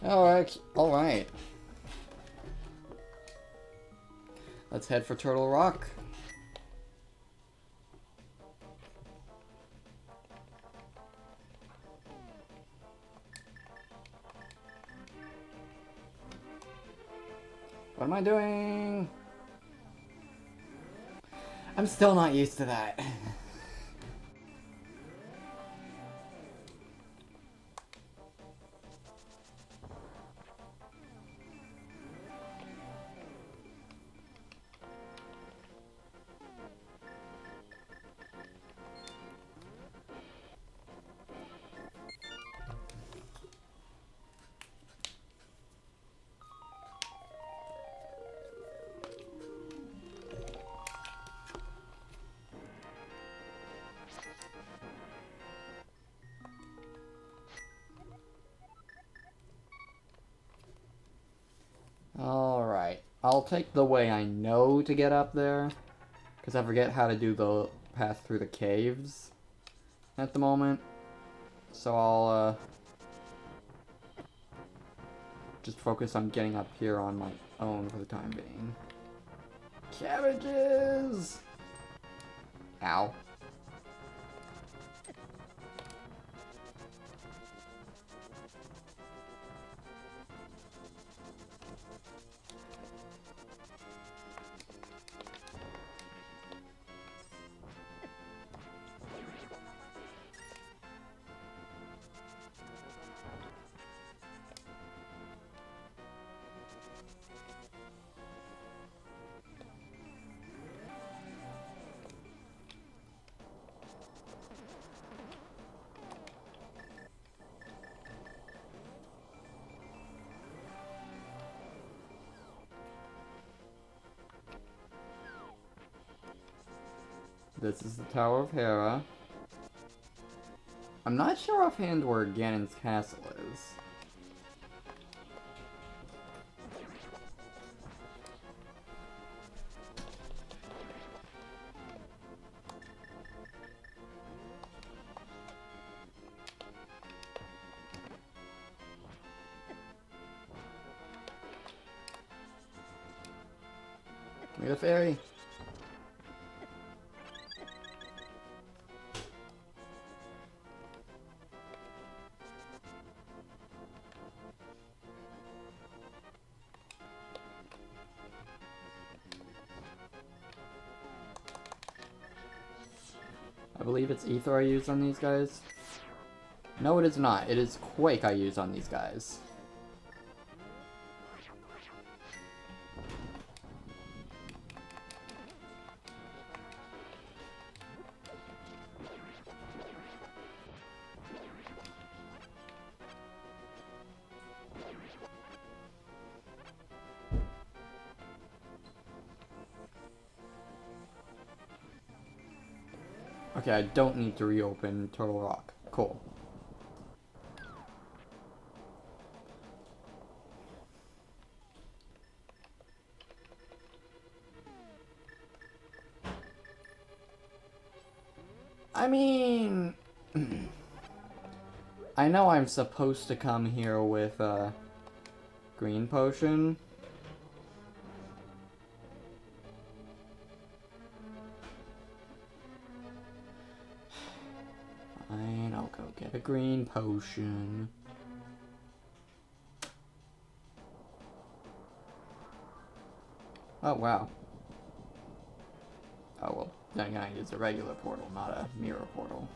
Alright. Let's head for Turtle Rock. What am I doing? I'm still not used to that. Alright. I'll take the way I know to get up there, because I forget how to do the path through the caves at the moment. So I'll just focus on getting up here on my own for the time being. Cabbages! Ow. This is the Tower of Hera. I'm not sure offhand where Ganon's castle is. Give me the fairy. I believe it's Ether I use on these guys. No, it is not. It is Quake I use on these guys. Okay, I don't need to reopen Turtle Rock. Cool. I mean... I know I'm supposed to come here with a green potion. Fine, I'll go get a green potion. Oh, wow. Oh, well, then again, I use a regular portal, not a mirror portal.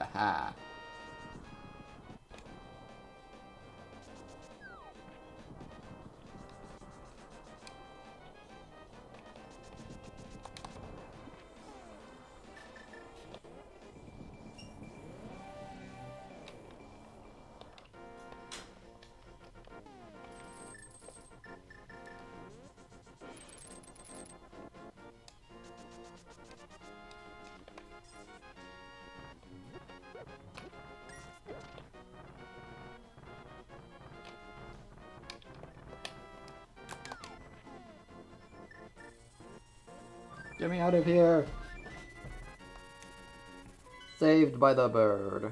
Aha. Get me out of here! Saved by the bird.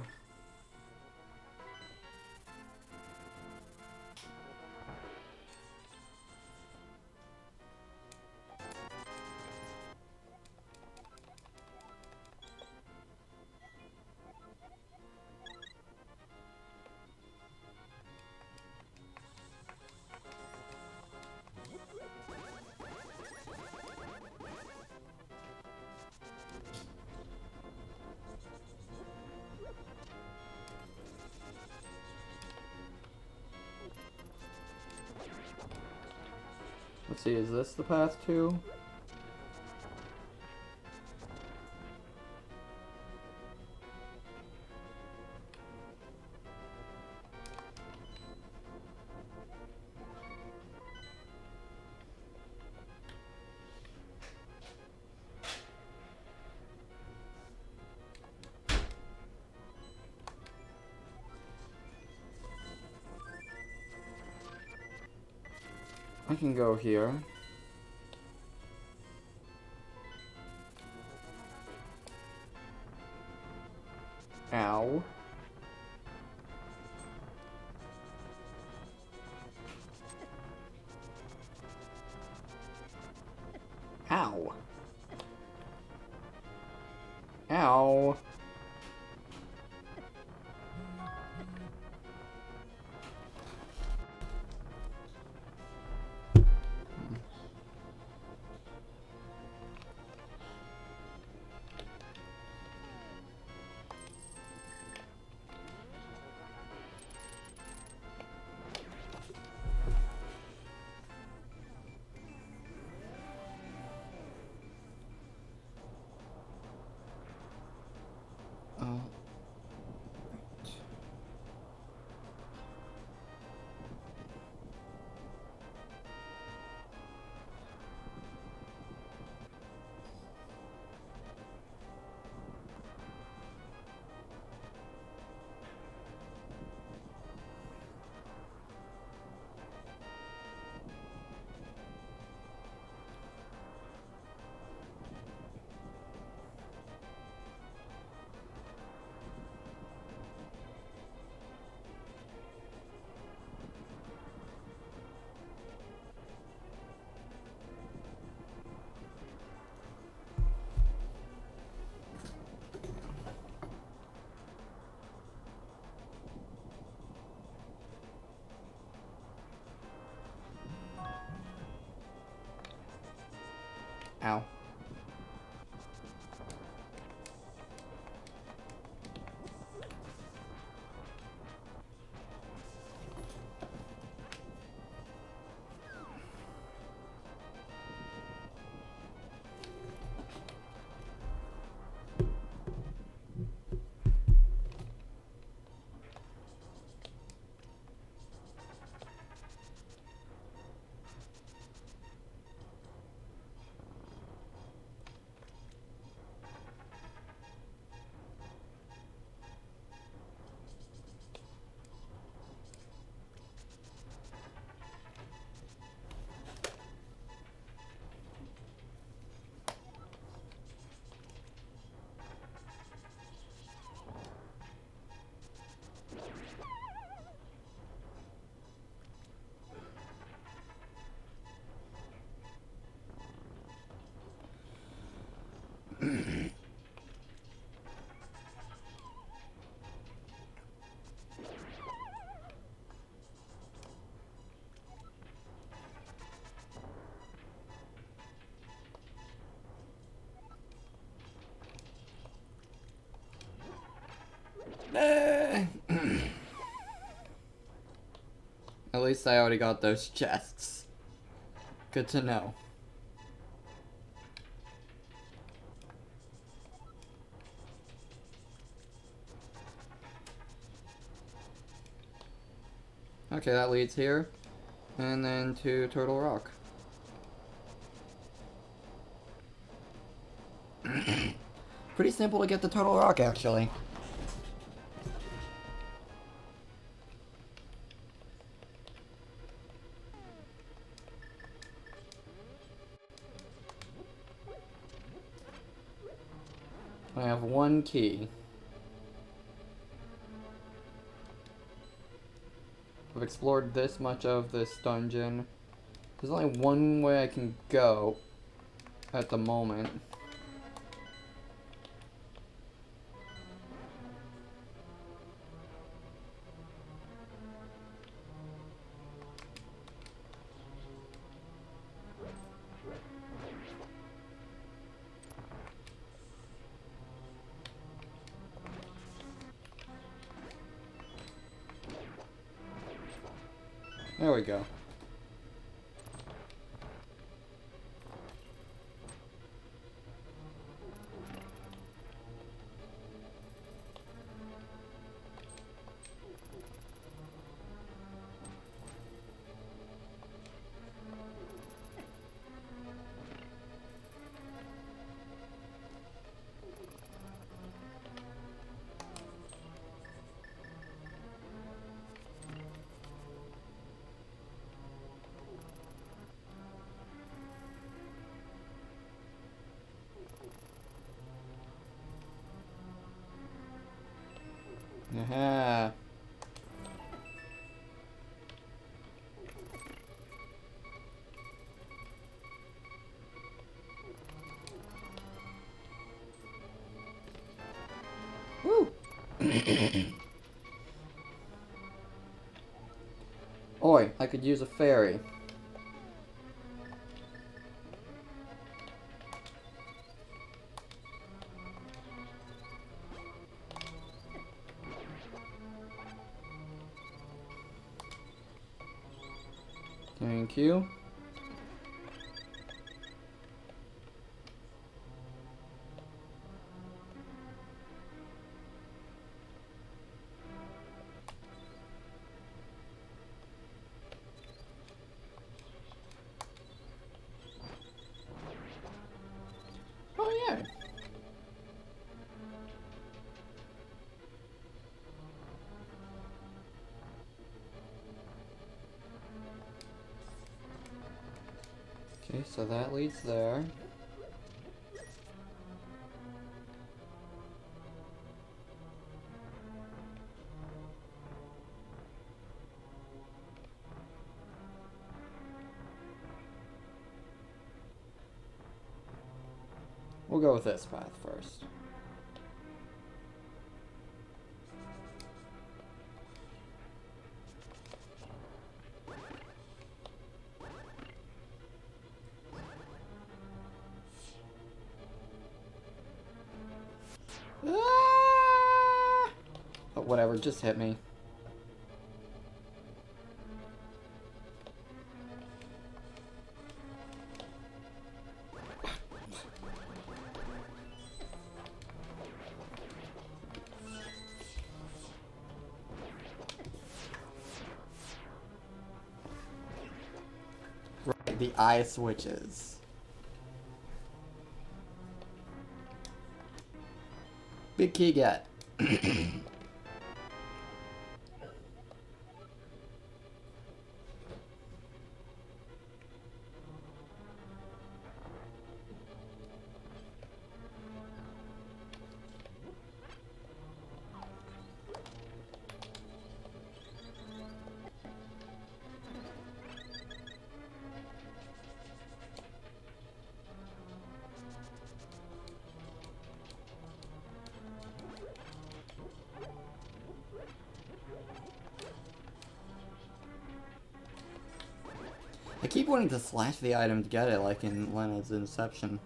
Let's see, is this the path to? I can go here. Ow. Ow. Ow. Oh. Ow. At least I already got those chests. Good to know. Okay, that leads here. And then to Turtle Rock. Pretty simple to get to Turtle Rock, actually. I have one key. I've explored this much of this dungeon. There's only one way I can go at the moment. There we go. Aha. Woo! Oi, I could use a fairy. Thank you. Oh yeah. Okay, so that leads there. We'll go with this path first. Ah! Oh, whatever, just hit me. Right, the eye switches. Big key get. I keep wanting to slash the item to get it, like in Leonard's Inception.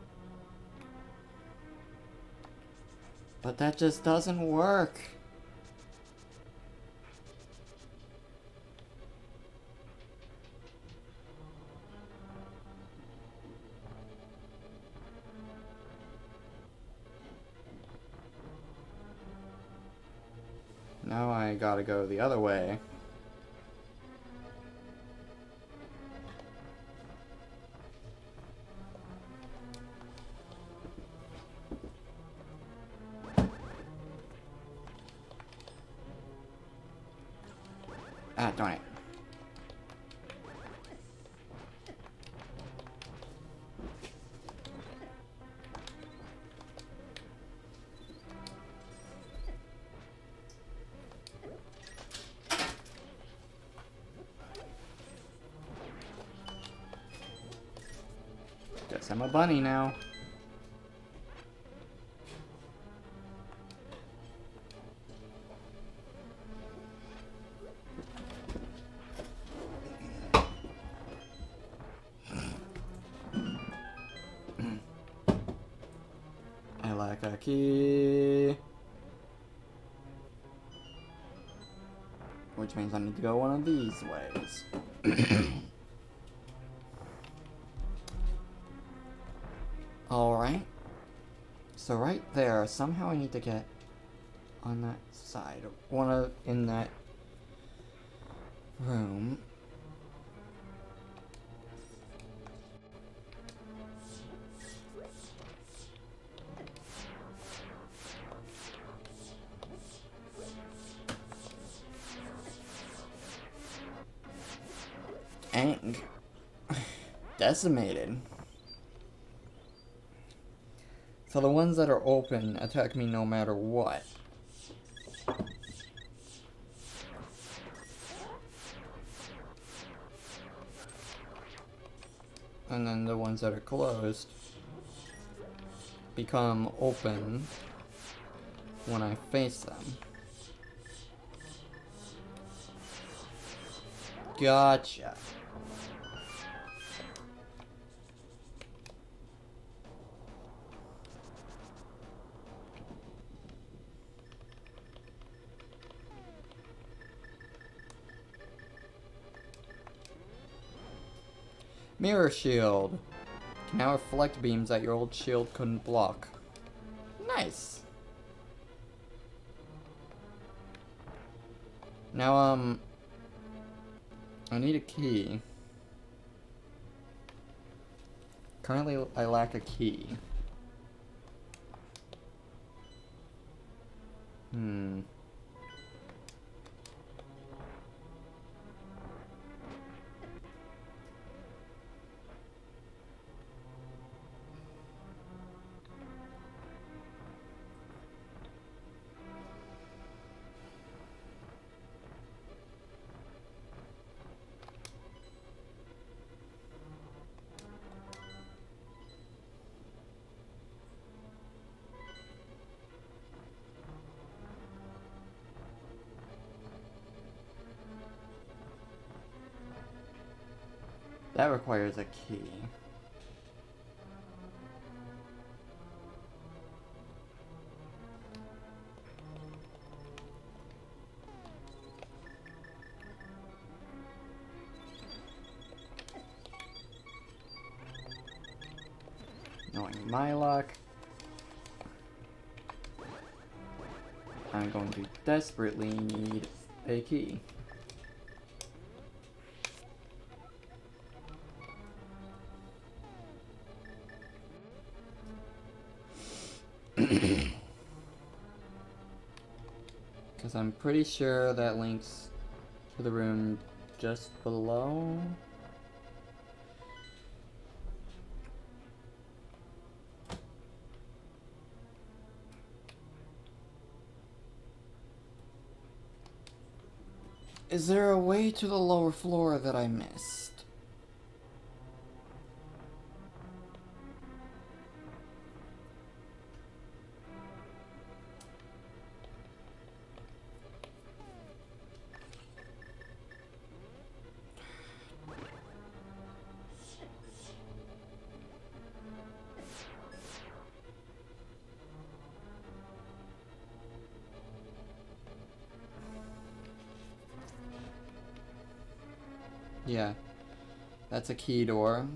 But that just doesn't work. Now I gotta go the other way. Ah, darn it. 'Cause I'm a bunny now. I like a key. Which means I need to go one of these ways. Alright. So right there, somehow I need to get on that side. In that room. And decimated. So the ones that are open attack me no matter what. And then the ones that are closed become open when I face them. Gotcha. Mirror shield. Can now reflect beams that your old shield couldn't block. Nice. Now, I need a key. Currently, I lack a key. That requires a key. Knowing my luck, I'm going to desperately need a key. Because I'm pretty sure that links to the room just below. Is there a way to the lower floor that I missed? Yeah, that's a key door.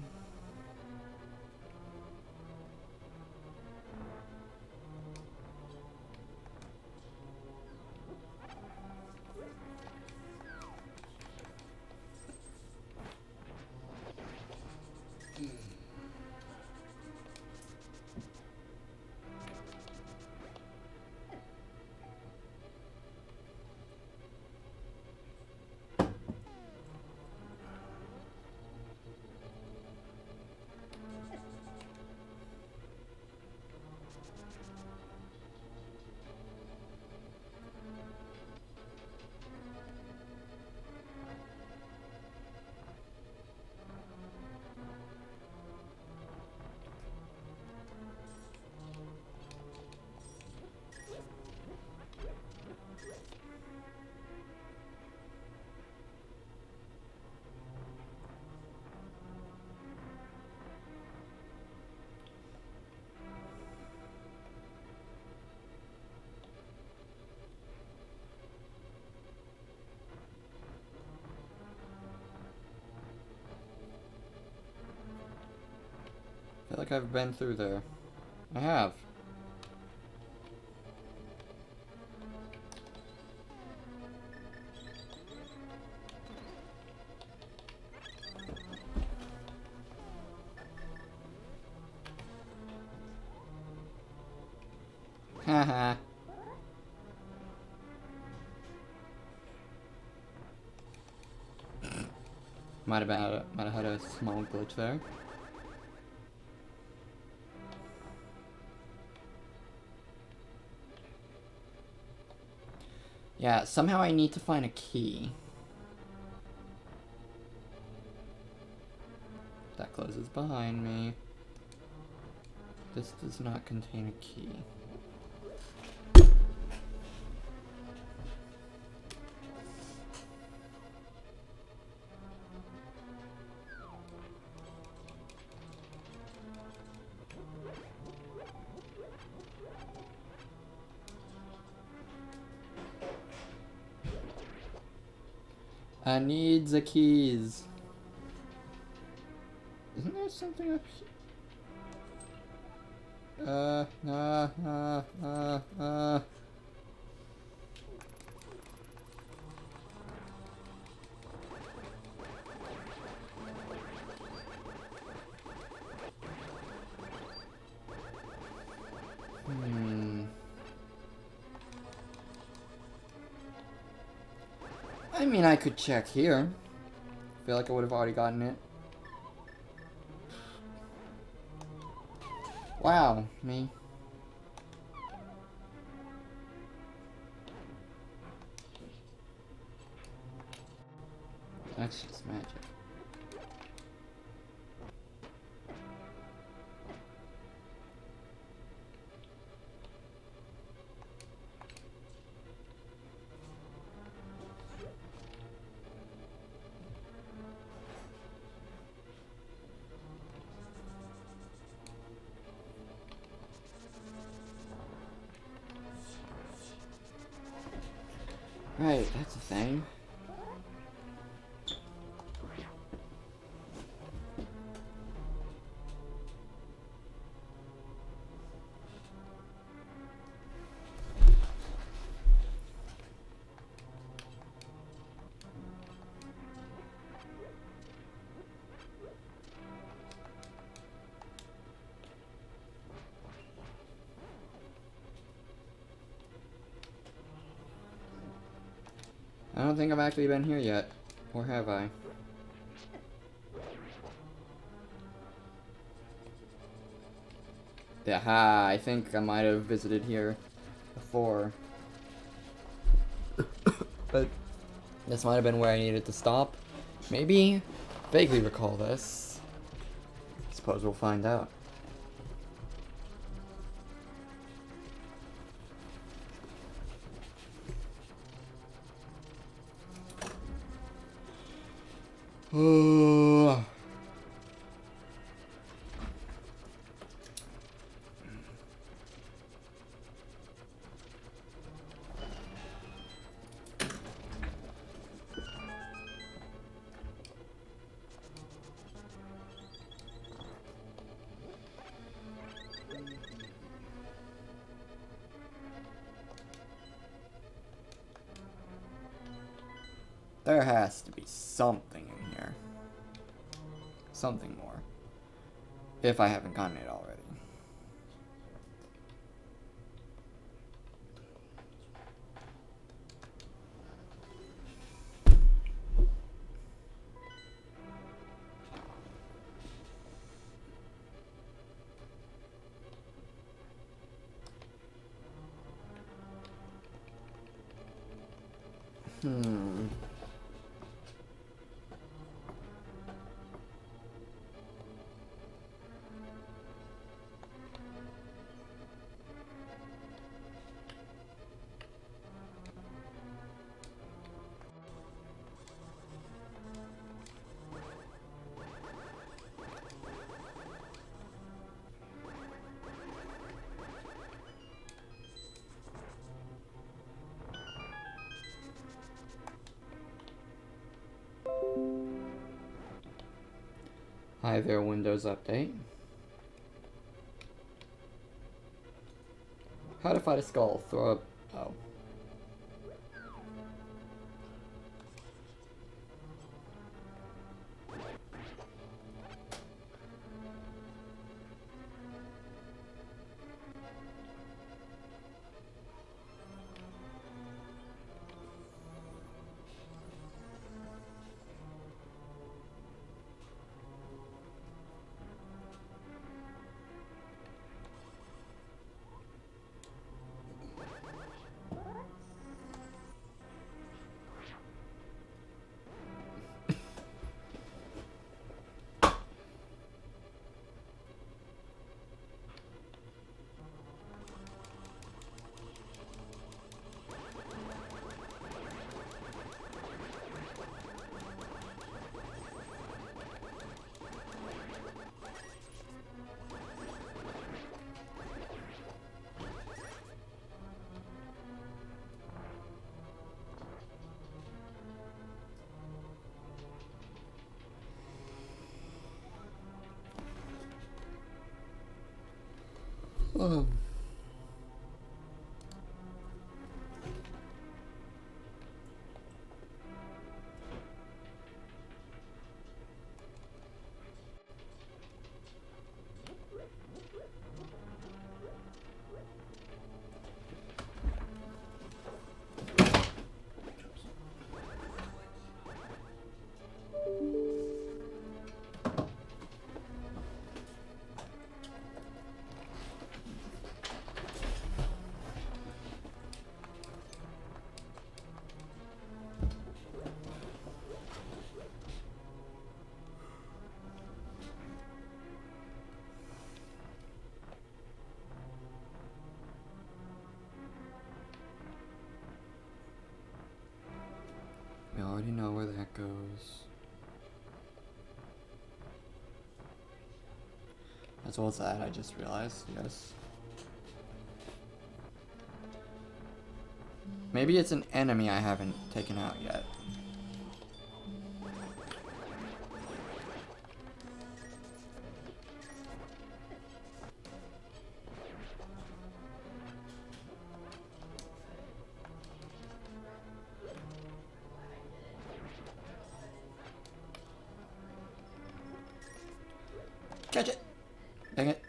like I've been through there. I have. Haha. Might have had a small glitch there. Yeah, somehow I need to find a key. That closes behind me. This does not contain a key. I need the keys. Isn't there something up here? I mean, I could check here. I feel like I would have already gotten it. Wow, me. That's just magic. Right, that's a thing. I don't think I've actually been here yet. Or have I? Aha, I think I might have visited here before. But this might have been where I needed to stop. Maybe? Vaguely recall this. Suppose we'll find out. There has to be something in here. Something more. If I haven't gotten it already. Hi there, Windows Update. How to fight a skull. Throw a... oh. Oh. We already know where that goes. As well as that, I just realized, yes. Maybe it's an enemy I haven't taken out yet. Catch it! Dang it.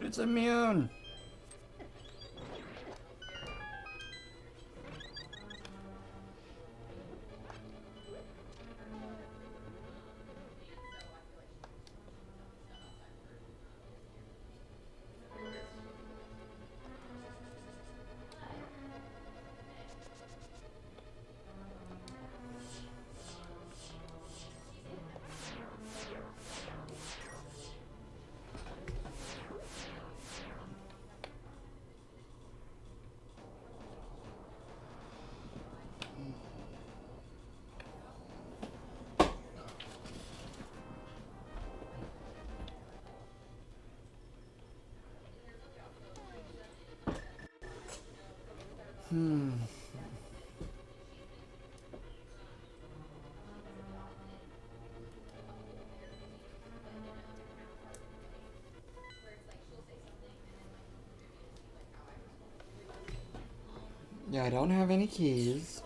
It's immune! Yeah, I don't have any keys.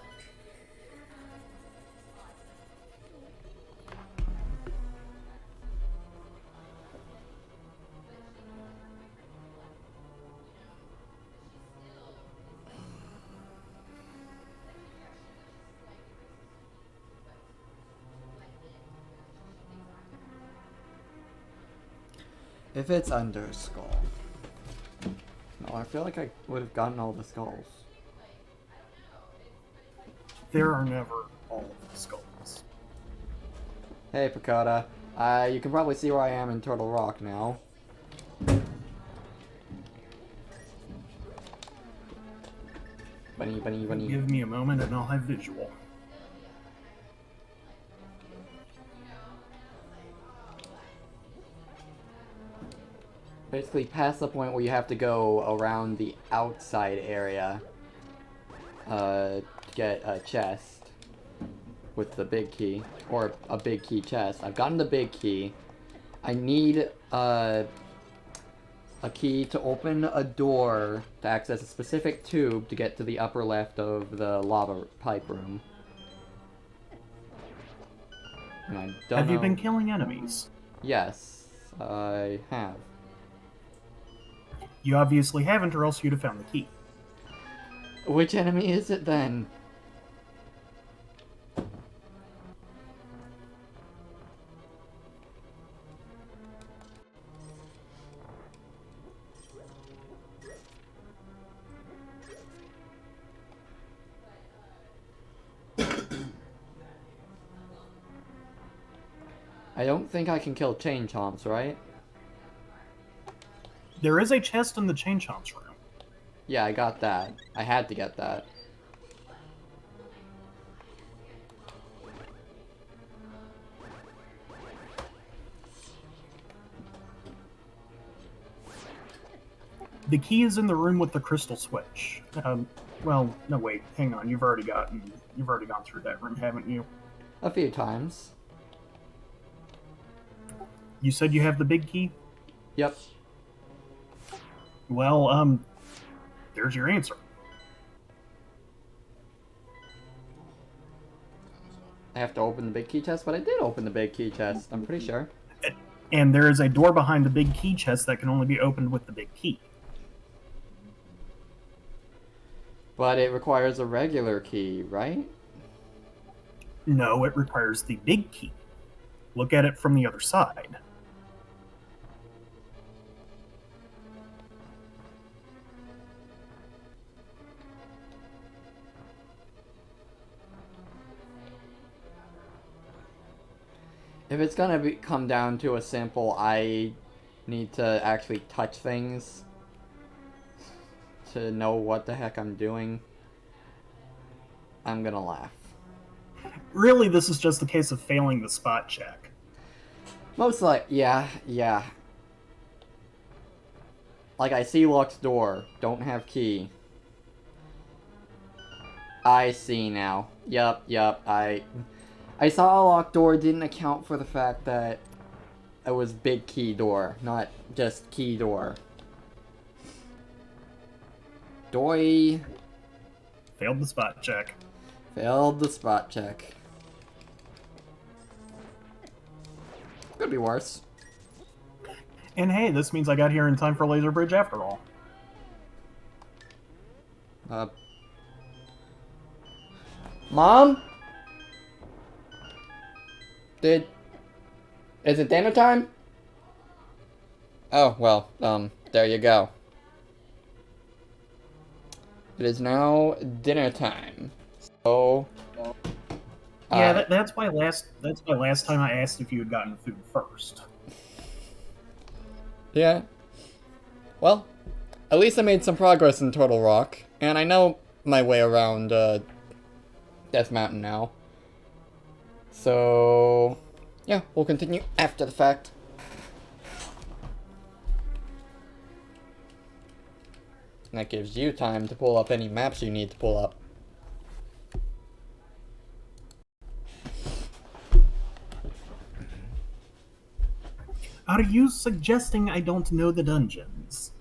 If it's under a skull. No, I feel like I would have gotten all the skulls. There are never all of the skulls. Hey, Pacoda. You can probably see where I am in Turtle Rock now. Bunny, bunny, bunny. Give me a moment and I'll have visual. Basically past the point where you have to go around the outside area to get a chest. with the big key, or a big key chest. I've gotten the big key. I need a key to open a door to access a specific tube to get to the upper left of the lava pipe room. And I don't Have you know... been killing enemies? Yes, I have. You obviously haven't, or else you'd have found the key. Which enemy is it then? I don't think I can kill chain chomps, right? There is a chest in the Chain Chomp's room. Yeah, I got that. I had to get that. The key is in the room with the crystal switch. Well, no, wait, hang on. You've already gone through that room, haven't you? A few times. You said you have the big key? Yep. Well, there's your answer. I have to open the big key chest, but I did open the big key chest, I'm pretty sure. And there is a door behind the big key chest that can only be opened with the big key. But it requires a regular key, right? No, it requires the big key. Look at it from the other side. If it's gonna come down to a simple, I need to actually touch things to know what the heck I'm doing, I'm gonna laugh. Really, this is just a case of failing the spot check. Most yeah. Like, I see locked door, don't have key. I see now. Yup, I saw a locked door, didn't account for the fact that it was big key door, not just key door. Doi. Failed the spot check. Failed the spot check. Could be worse. And hey, this means I got here in time for Laser Bridge after all. Mom? Is it dinner time? Oh, well, there you go. It is now dinner time. So... yeah, that's why last time I asked if you had gotten food first. Yeah. Well, at least I made some progress in Turtle Rock, and I know my way around, Death Mountain now. So... yeah, we'll continue after the fact. And that gives you time to pull up any maps you need to pull up. Are you suggesting I don't know the dungeons?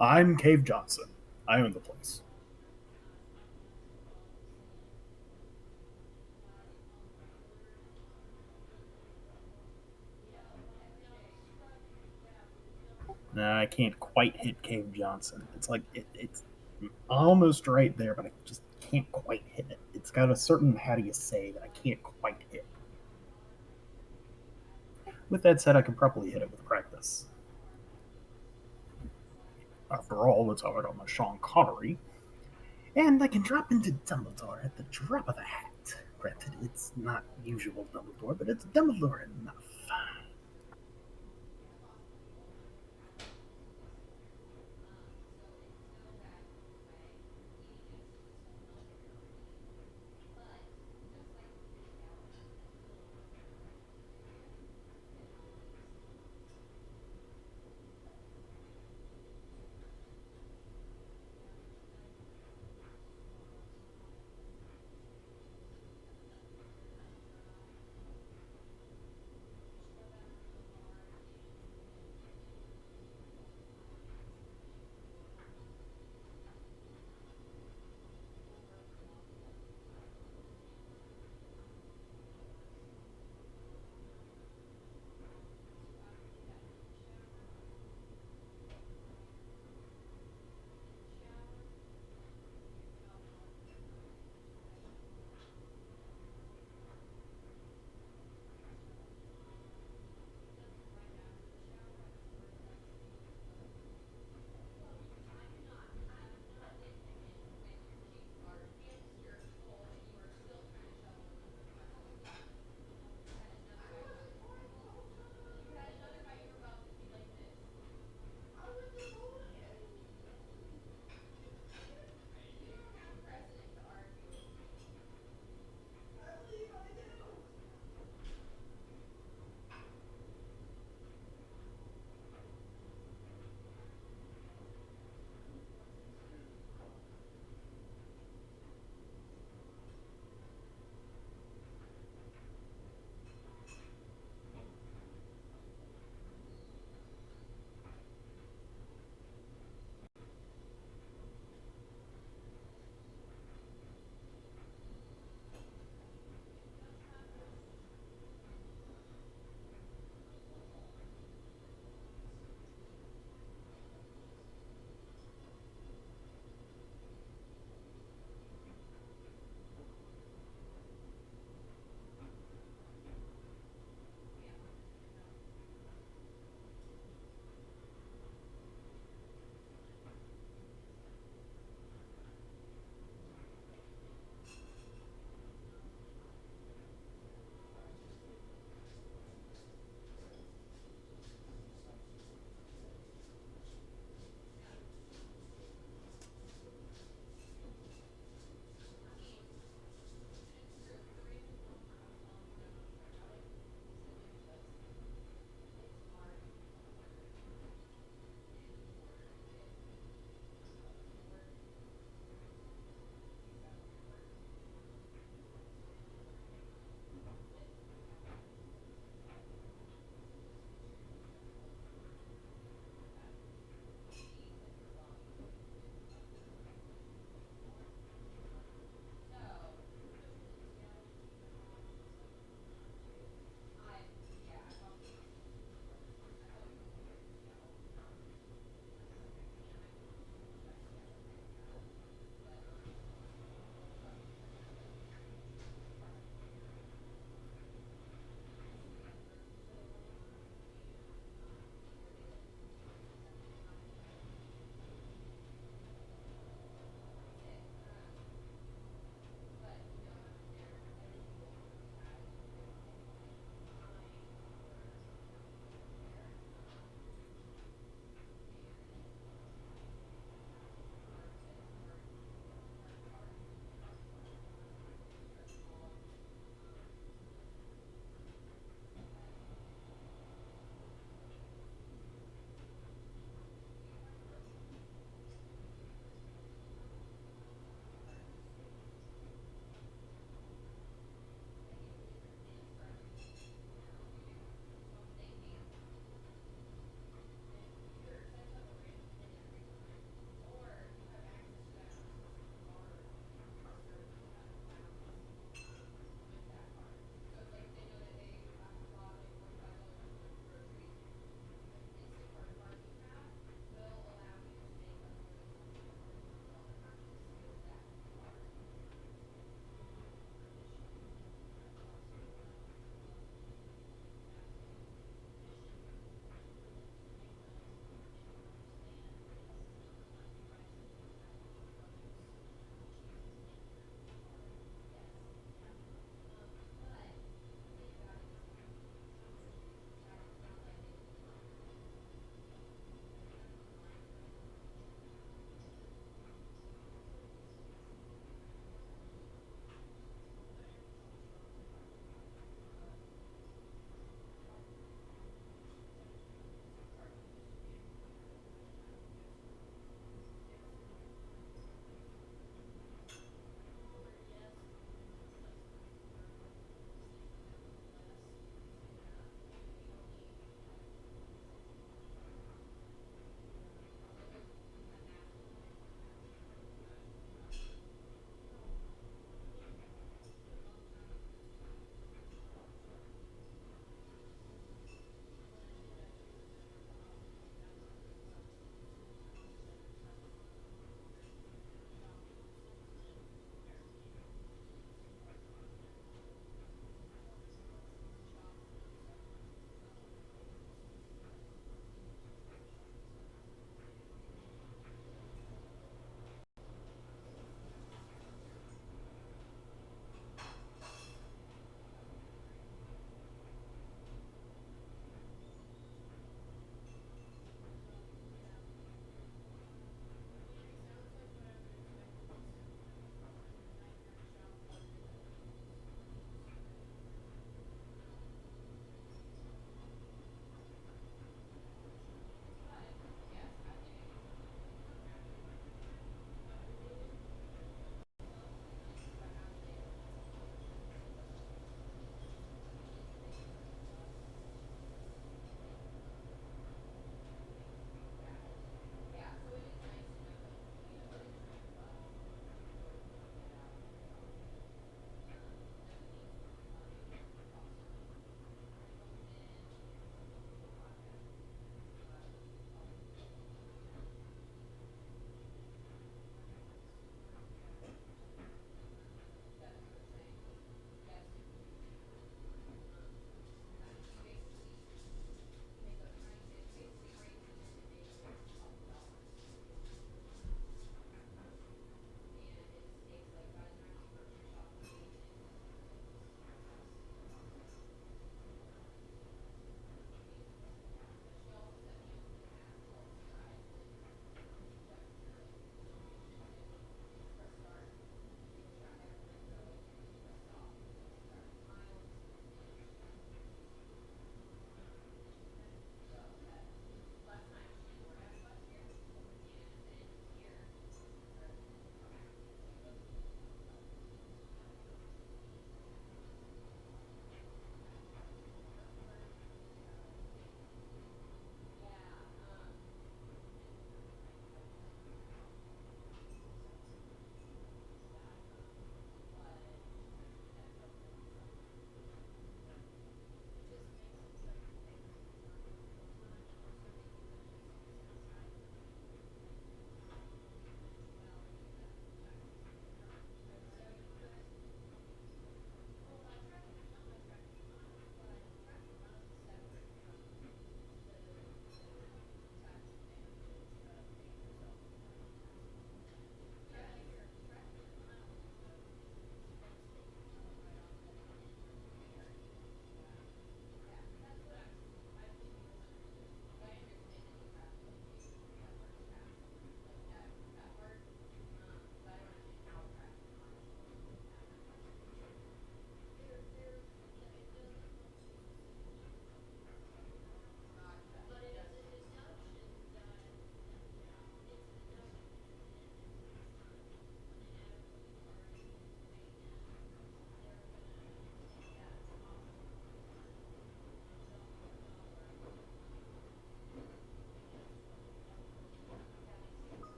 I'm Cave Johnson. I own the place. Nah, I can't quite hit Cave Johnson. It's like it's almost right there, but I just can't quite hit it. It's got a certain how do you say that I can't quite hit. With that said, I can probably hit it with practice. After all, it's hard on the Sean Connery. And I can drop into Dumbledore at the drop of a hat. Granted, it's not usual Dumbledore, but it's Dumbledore enough.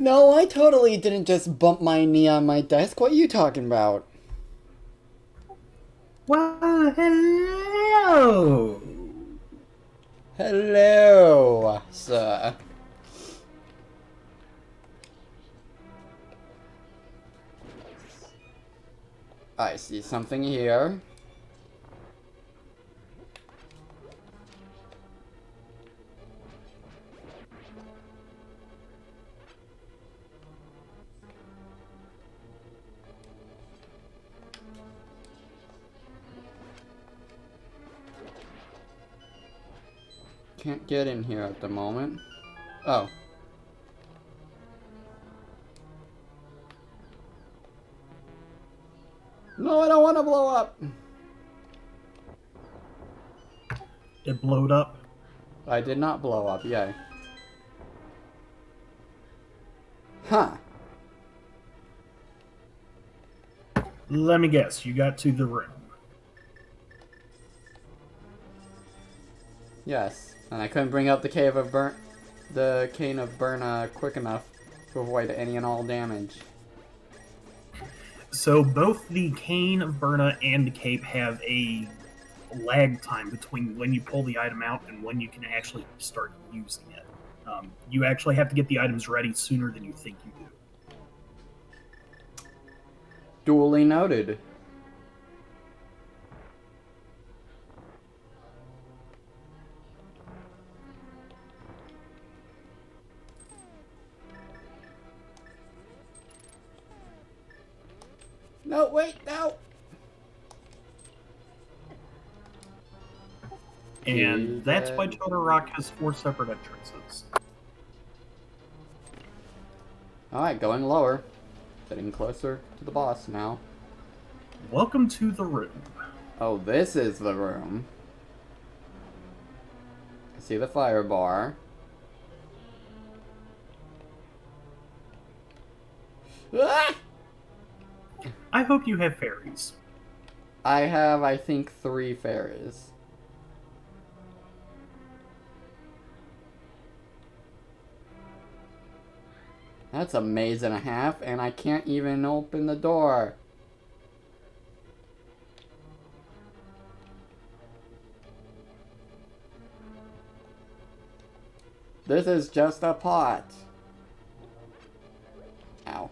No, I totally didn't just bump my knee on my desk. What are you talking about? Well, hello. Hello, sir. I see something here. Can't get in here at the moment. Oh. No, I don't want to blow up. It blowed up. I did not blow up, yay. Huh. Let me guess, you got to the room. Yes. And I couldn't bring up the cane of Burna quick enough to avoid any and all damage. So both the Cane of Burna and the Cape have a lag time between when you pull the item out and when you can actually start using it. You actually have to get the items ready sooner than you think you do. Duly noted. No, wait, no! And that's why Total Rock has 4 separate entrances. Alright, going lower. Getting closer to the boss now. Welcome to the room. Oh, this is the room. I see the fire bar. Ah! I hope you have fairies. I have, I think, 3 fairies. That's a maze and a half, and I can't even open the door. This is just a pot. Ow.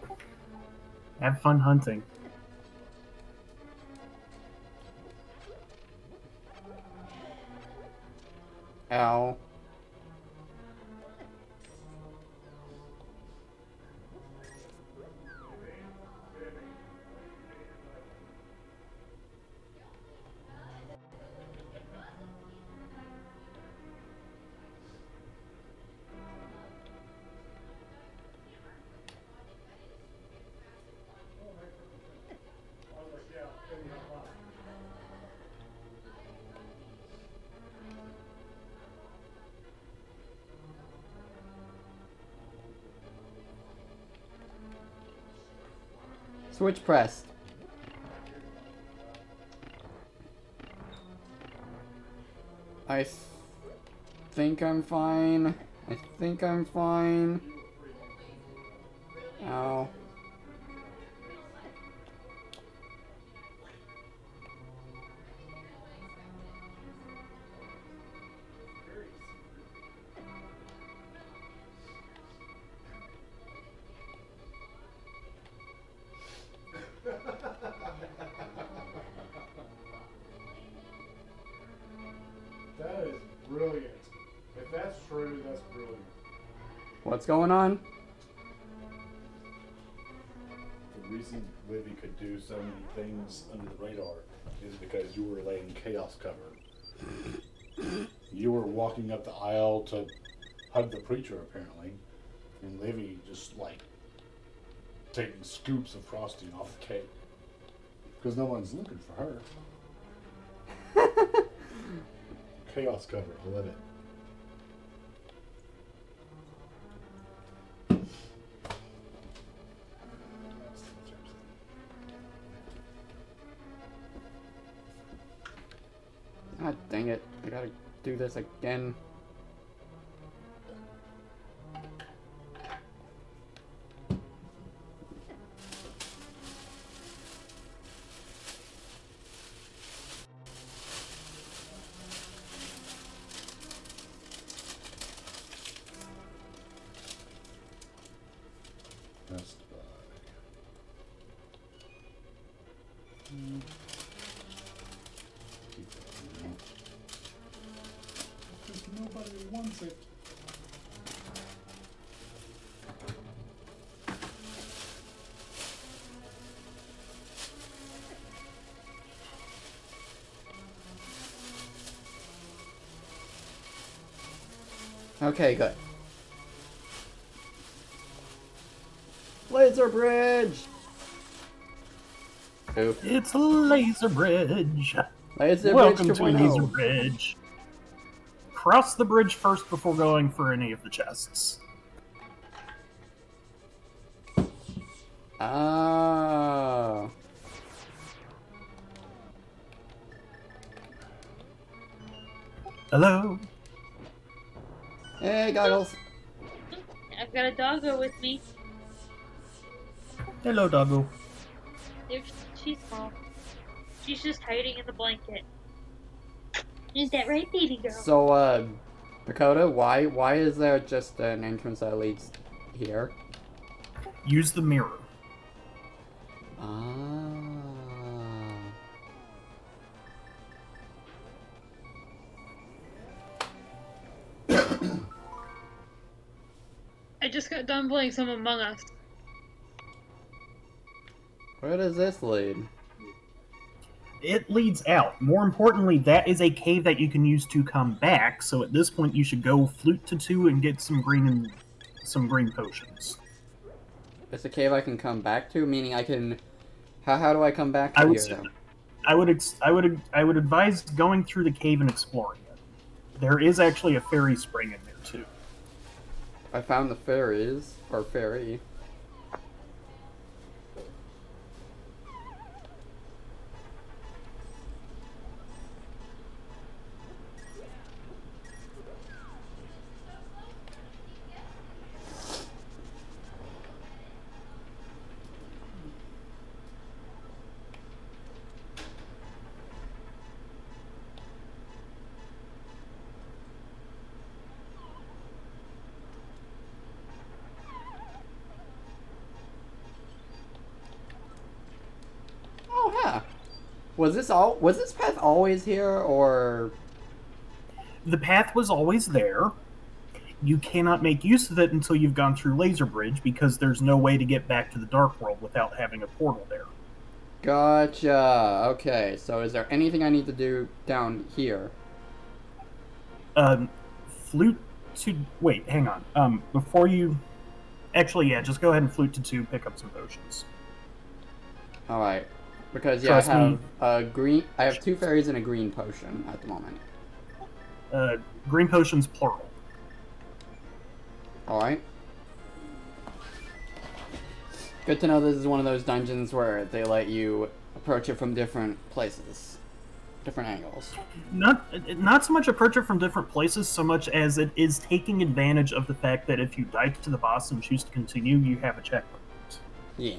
Have fun hunting. Ow. Switch pressed. I think I'm fine. I think I'm fine. Ow. That is brilliant. If that's true, that's brilliant. What's going on? The reason Livy could do so many things under the radar is because you were laying chaos cover. You were walking up the aisle to hug the preacher, apparently, and Livy just like taking scoops of frosting off the cake because no one's looking for her. Chaos cover, I love it. God dang it. I gotta do this again. Because nobody wants it. Okay, good. Laser bridge! Oof. It's a laser bridge. Laser Welcome bridge to a laser 2.0. bridge. Cross the bridge first before going for any of the chests. Oh. Hello? Hey, goggles. I've got a doggo with me. Hello, doggo. She's small. She's just hiding in the blanket. Is that right, baby girl? So, Dakota, why is there just an entrance that leads here? Use the mirror. Ah. I just got done playing some Among Us. Where does this lead? It leads out. More importantly, that is a cave that you can use to come back. So at this point, you should go flute to 2 and get some green potions. It's a cave I can come back to, meaning I can. How do I come back to I would here? say- Then? I would advise going through the cave and exploring it. There is actually a fairy spring in there too. I found the fairies or fairy. Oh yeah. Was this path always here or The path was always there. You cannot make use of it until you've gone through Laser Bridge because there's no way to get back to the Dark World without having a portal there. Gotcha. Okay, so is there anything I need to do down here? Flute to wait, hang on. Before you actually, yeah, just go ahead and flute to 2, pick up some potions. Alright. Because yeah, Trust I have me. a green I have 2 fairies and a green potion at the moment. Green potions plural. Alright. Good to know this is one of those dungeons where they let you approach it from different places. Different angles. Not so much approach it from different places, so much as it is taking advantage of the fact that if you die to the boss and choose to continue, you have a checkpoint. Yeah.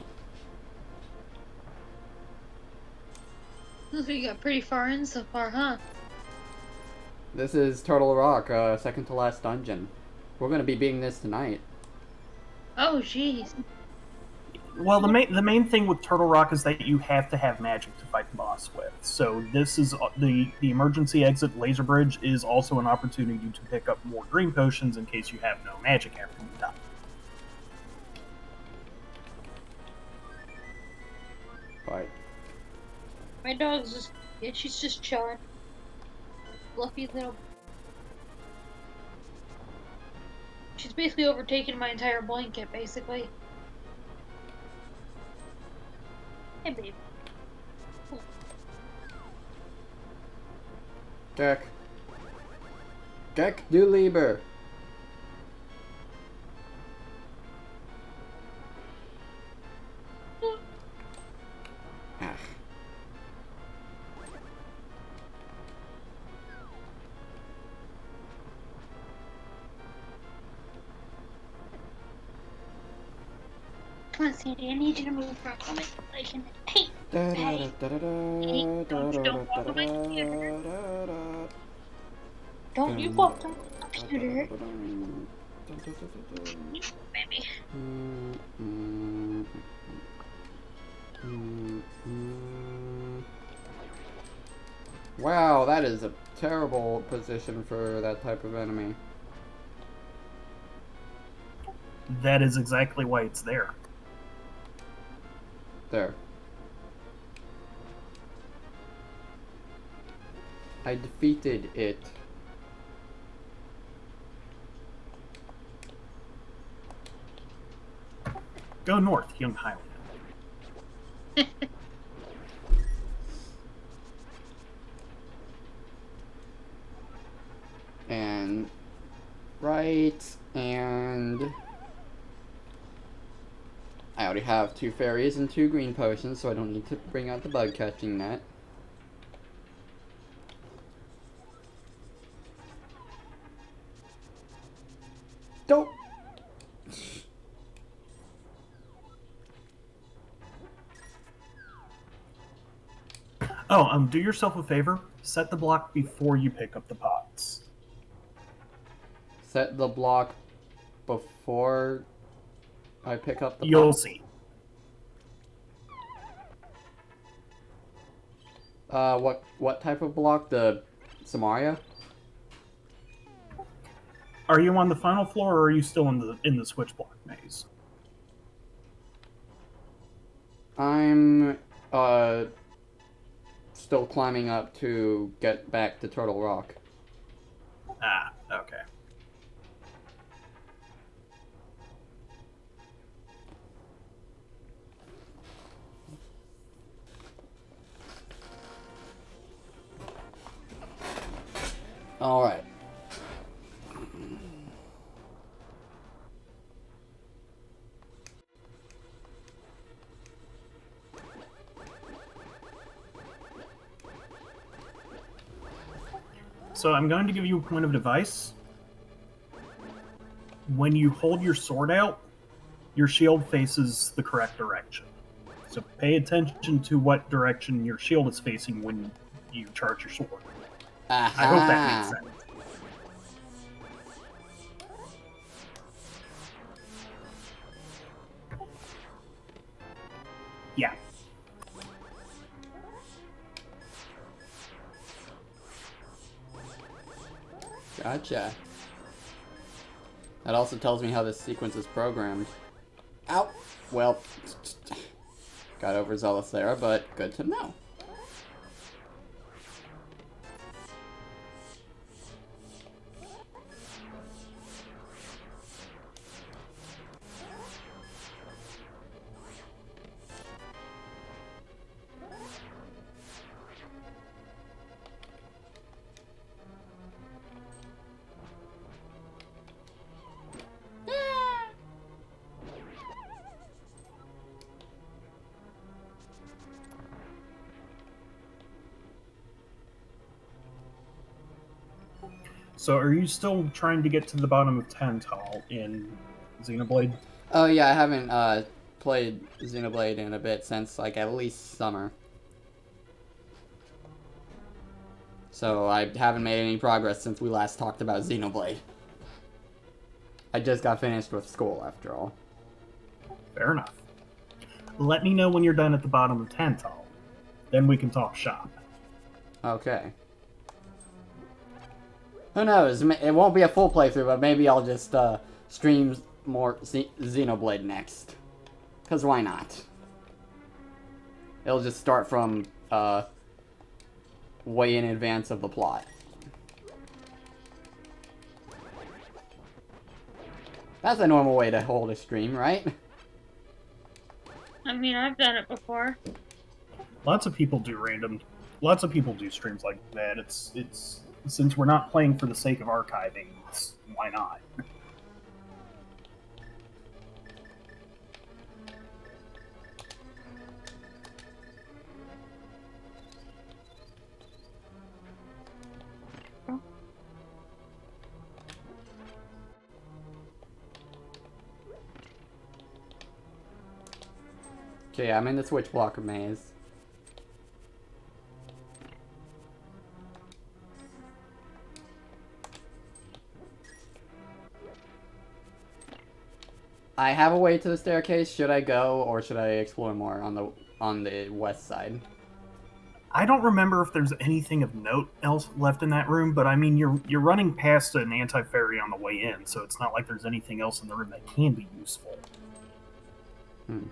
Looks like you got pretty far in so far, huh? This is Turtle Rock, second to last dungeon. We're gonna be beating this tonight. Oh, jeez. Well, the main thing with Turtle Rock is that you have to have magic to fight the boss with. So this is the emergency exit laser bridge is also an opportunity to pick up more green potions in case you have no magic after you die. Right. My dog's just, yeah, she's just chilling. Fluffy little. She's basically overtaken my entire blanket, basically. Hey, babe. Gek. Gek, du lieber. Ach. Come on, Sandy, I need you to move for a moment. I can. Hey! Hey! Don't you walk on the computer. Baby. Wow, that is a terrible position for that type of enemy. That is exactly why it's there. There. I defeated it. Go north, young Highlander. And right, and I already have 2 fairies and 2 green potions, so I don't need to bring out the bug catching net. Don't. Oh, do yourself a favor. Set the block before you pick up the pots. Set the block before I pick up the You'll pot. see. What type of block? The Samaria? Are you on the final floor, or are you still in the switch block maze? I'm still climbing up to get back to Turtle Rock. Ah, okay. Alright. So I'm going to give you a point of advice. When you hold your sword out, your shield faces the correct direction. So pay attention to what direction your shield is facing when you charge your sword. Aha. I hope that makes sense. Yeah. Gotcha. That also tells me how this sequence is programmed. Ow! Well, got overzealous there, but good to know. So are you still trying to get to the bottom of Tantal in Xenoblade? Oh yeah, I haven't played Xenoblade in a bit since like at least summer. So I haven't made any progress since we last talked about Xenoblade. I just got finished with school after all. Fair enough. Let me know when you're done at the bottom of Tantal. Then we can talk shop. Okay. Who knows? It won't be a full playthrough, but maybe I'll just stream more Xenoblade next. Because why not? It'll just start from way in advance of the plot. That's a normal way to hold a stream, right? I mean, I've done it before. Lots of people do streams like that. It's since we're not playing for the sake of archiving, why not? Okay, I'm in the switch block maze. I have a way to the staircase. Should I go, or should I explore more on the west side? I don't remember if there's anything of note else left in that room, but I mean, you're running past an anti-fairy on the way in, so it's not like there's anything else in the room that can be useful. Hmm.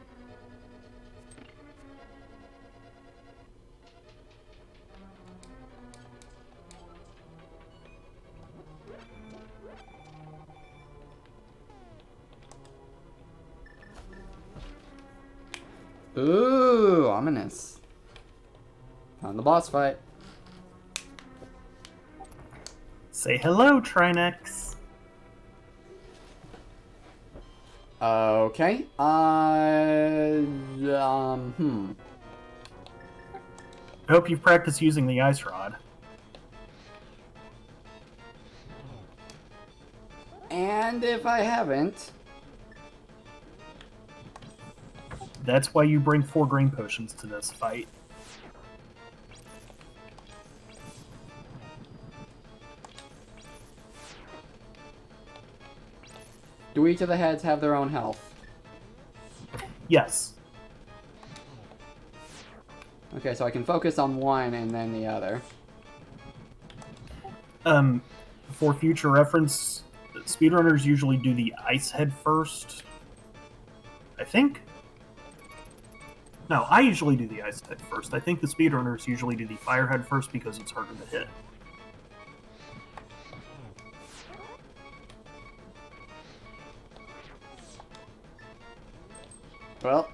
Ooh, ominous. Found the boss fight. Say hello, Trinex. Okay. I hope you've practiced using the ice rod. And if I haven't... That's why you bring 4 green potions to this fight. Do each of the heads have their own health? Yes. Okay, so I can focus on one and then the other. For future reference, speedrunners usually do the ice head first. I think? No, I usually do the ice head first. I think the speedrunners usually do the fire head first because it's harder to hit. Well,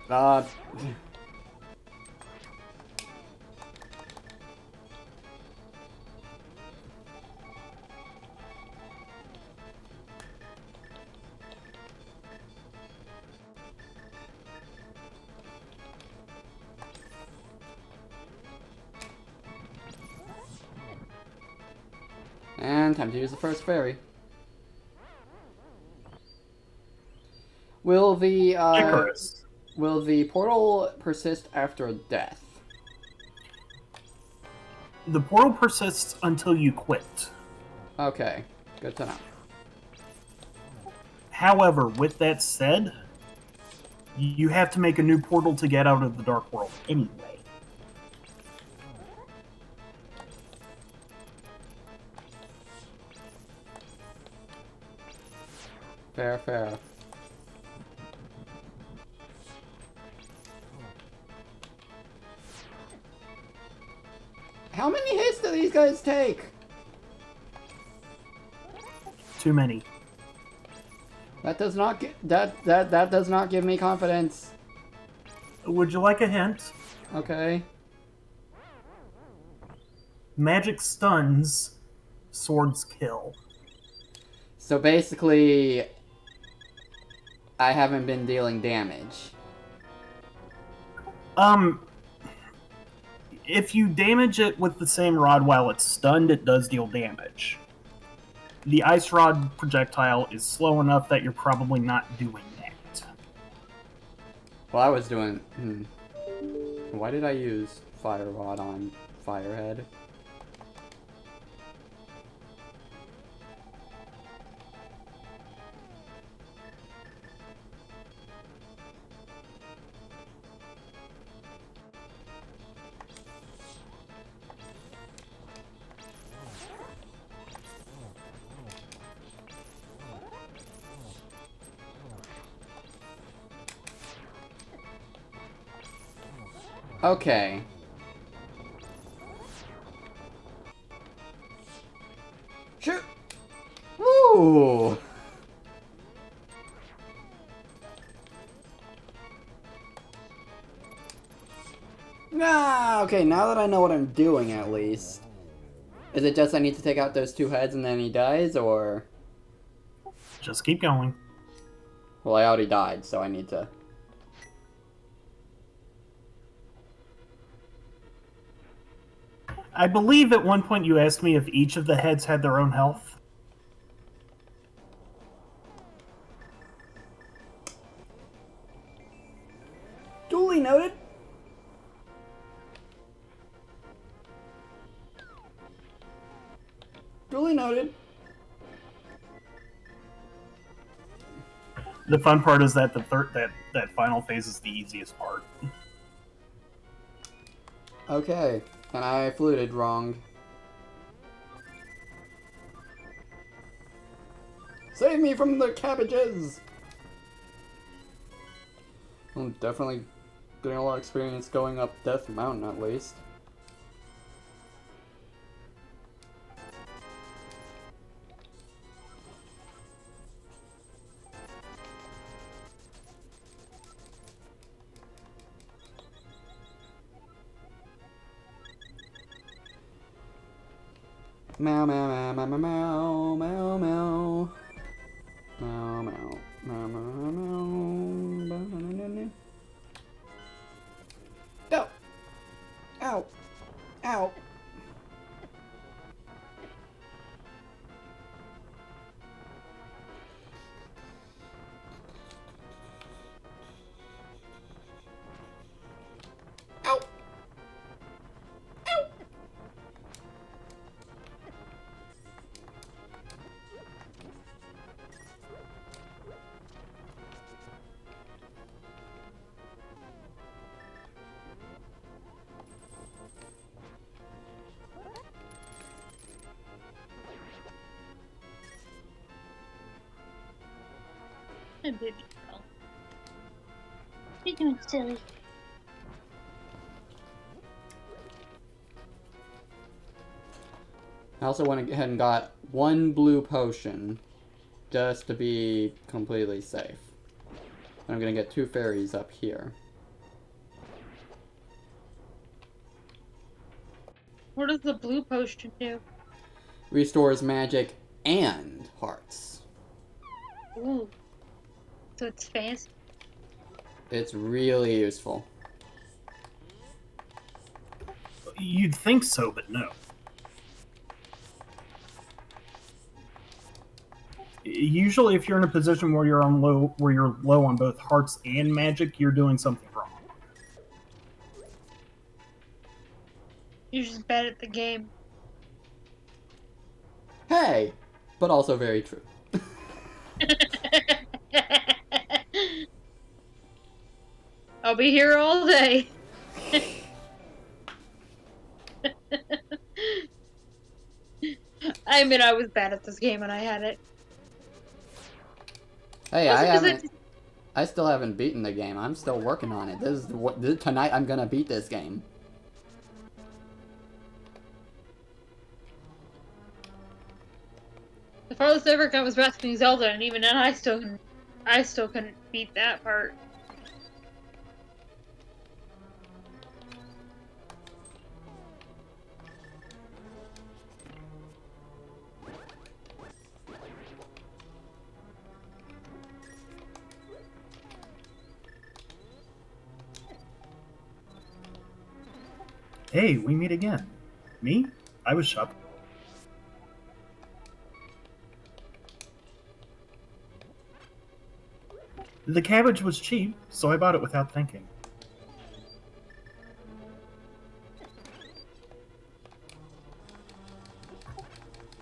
and time to use the first fairy. Will the, Icarus. will the portal persist after death? The portal persists until you quit. Okay, good to know. However, with that said, you have to make a new portal to get out of the Dark World anyway. Fair, fair. How many hits do these guys take? Too many. That does not get that does not give me confidence. Would you like a hint? Okay. Magic stuns, swords kill. So basically, I haven't been dealing damage. If you damage it with the same rod while it's stunned, it does deal damage. The ice rod projectile is slow enough that you're probably not doing that. Well, I was doing... Why did I use Fire Rod on Firehead? Okay. Shoot! Woo! Ah, okay, now that I know what I'm doing at least. Is it just I need to take out those 2 heads and then he dies, or... Just keep going. Well, I already died, so I need to... I believe at one point you asked me if each of the heads had their own health. Duly noted. Duly noted. The fun part is that that final phase is the easiest part. Okay. And I fluted wrong. Save me from the cabbages! I'm definitely getting a lot of experience going up Death Mountain at least. Meow meow meow meow meow meow meow meow meow meow meow meow meow. Go! Ow! Ow! Ow! My baby girl. You're doing silly. I also went ahead and got one blue potion just to be completely safe. And I'm gonna get 2 fairies up here. What does the blue potion do? Restores magic and hearts. Ooh. So it's fancy. It's really useful. You'd think so, but no. Usually, if you're in a position where you're low on both hearts and magic, you're doing something wrong. You're just bad at the game. Hey! But also very true. I'll be here all day. I admit I was bad at this game when I had it. Hey, Also 'cause I still haven't beaten the game. I'm still working on it. Tonight I'm gonna beat this game. the farthest I ever got was Breath of Zelda, and even then I still couldn't beat that part. Hey, we meet again. Me? I was shopping. The cabbage was cheap, so I bought it without thinking.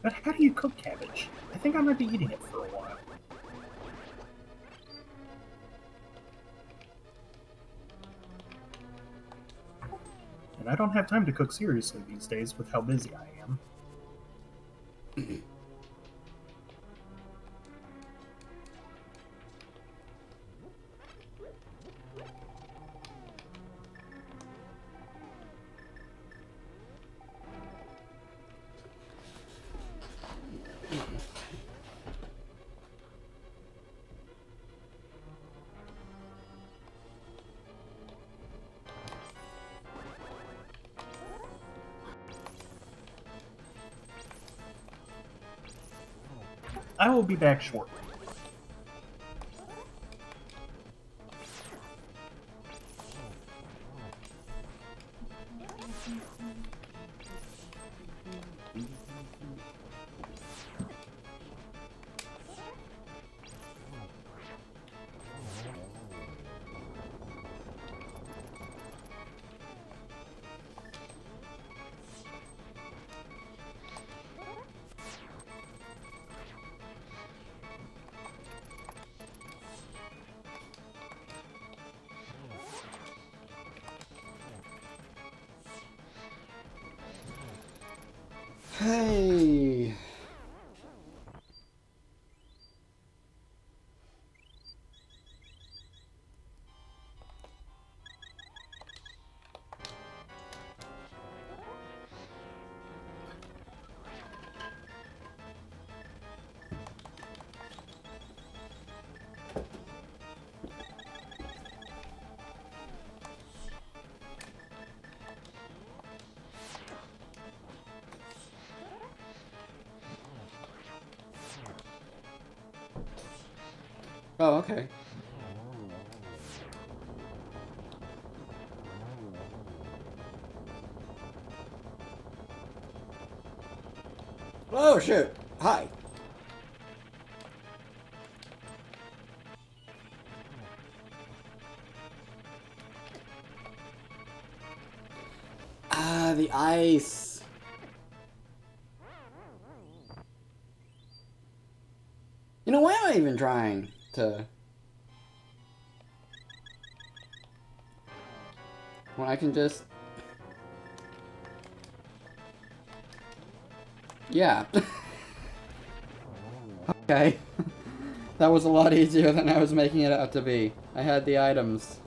But how do you cook cabbage? I think I might be eating it for a while. And I don't have time to cook seriously these days with how busy I am. I will be back shortly. Hey. Oh, okay. Oh, shoot. Hi. Ah, the ice. You know, why am I even trying to... when I can just... Yeah. Okay. That was a lot easier than I was making it out to be. I had the items.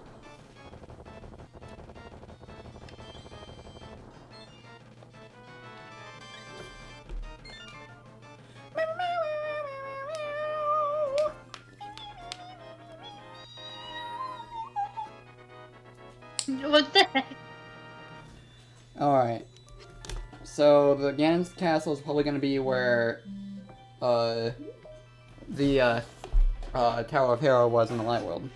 What the heck? Alright. So, the Ganon's castle is probably going to be where, the Tower of Hero was in the Light World.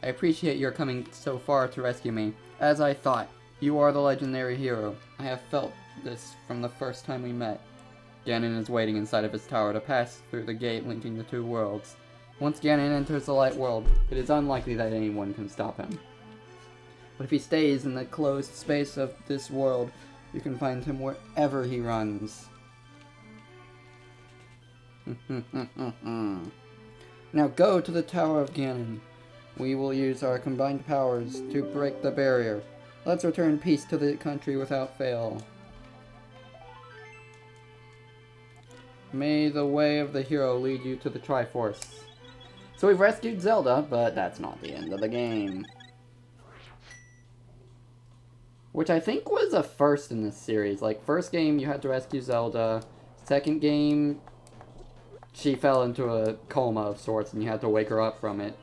I appreciate your coming so far to rescue me. As I thought, you are the legendary hero. I have felt this from the first time we met. Ganon is waiting inside of his tower to pass through the gate linking the two worlds. Once Ganon enters the Light World, it is unlikely that anyone can stop him. But if he stays in the closed space of this world, you can find him wherever he runs. Now go to the Tower of Ganon. We will use our combined powers to break the barrier. Let's return peace to the country without fail. May the way of the hero lead you to the Triforce. So we've rescued Zelda, but that's not the end of the game. Which I think was a first in this series. Like, first game you had to rescue Zelda. Second game, she fell into a coma of sorts and you had to wake her up from it.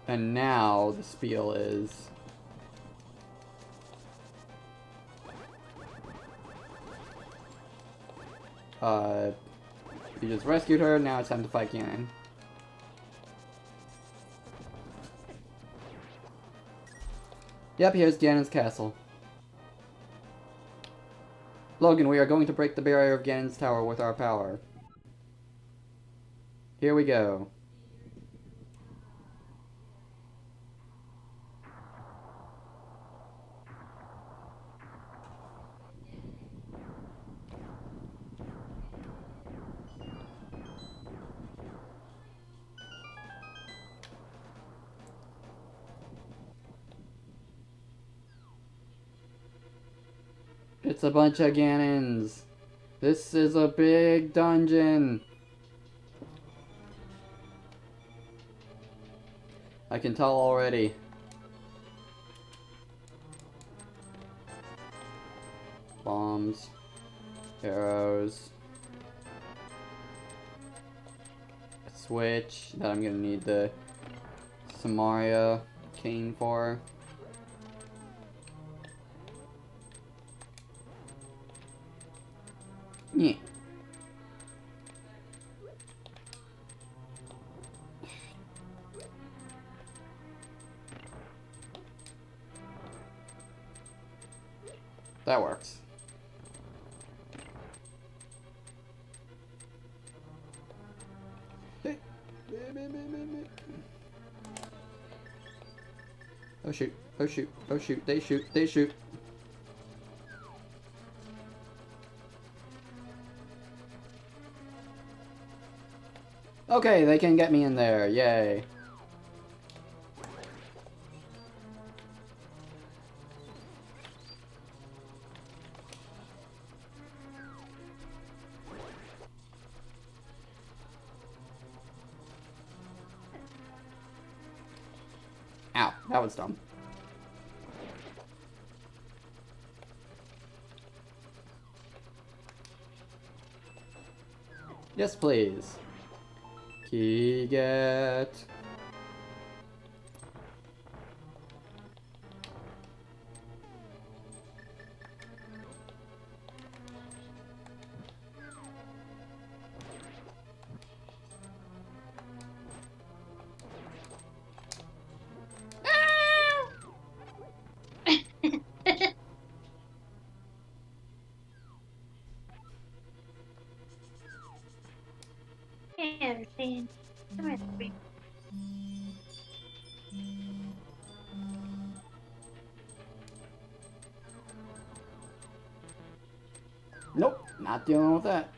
And now the spiel is... you just rescued her, now it's time to fight Ganon. Yep, here's Ganon's castle. Logan, we are going to break the barrier of Ganon's tower with our power. Here we go. It's a bunch of Ganons. This is a big dungeon. I can tell already. Bombs. Arrows. A switch that I'm gonna need the Samaria cane for. Yeah. That works. Oh shoot, oh shoot, oh shoot, they shoot, they shoot. Okay, they can get me in there, yay. Ow, that was dumb. Yes, please. Key get. Can't understand. Come here, baby. Nope, not dealing with that.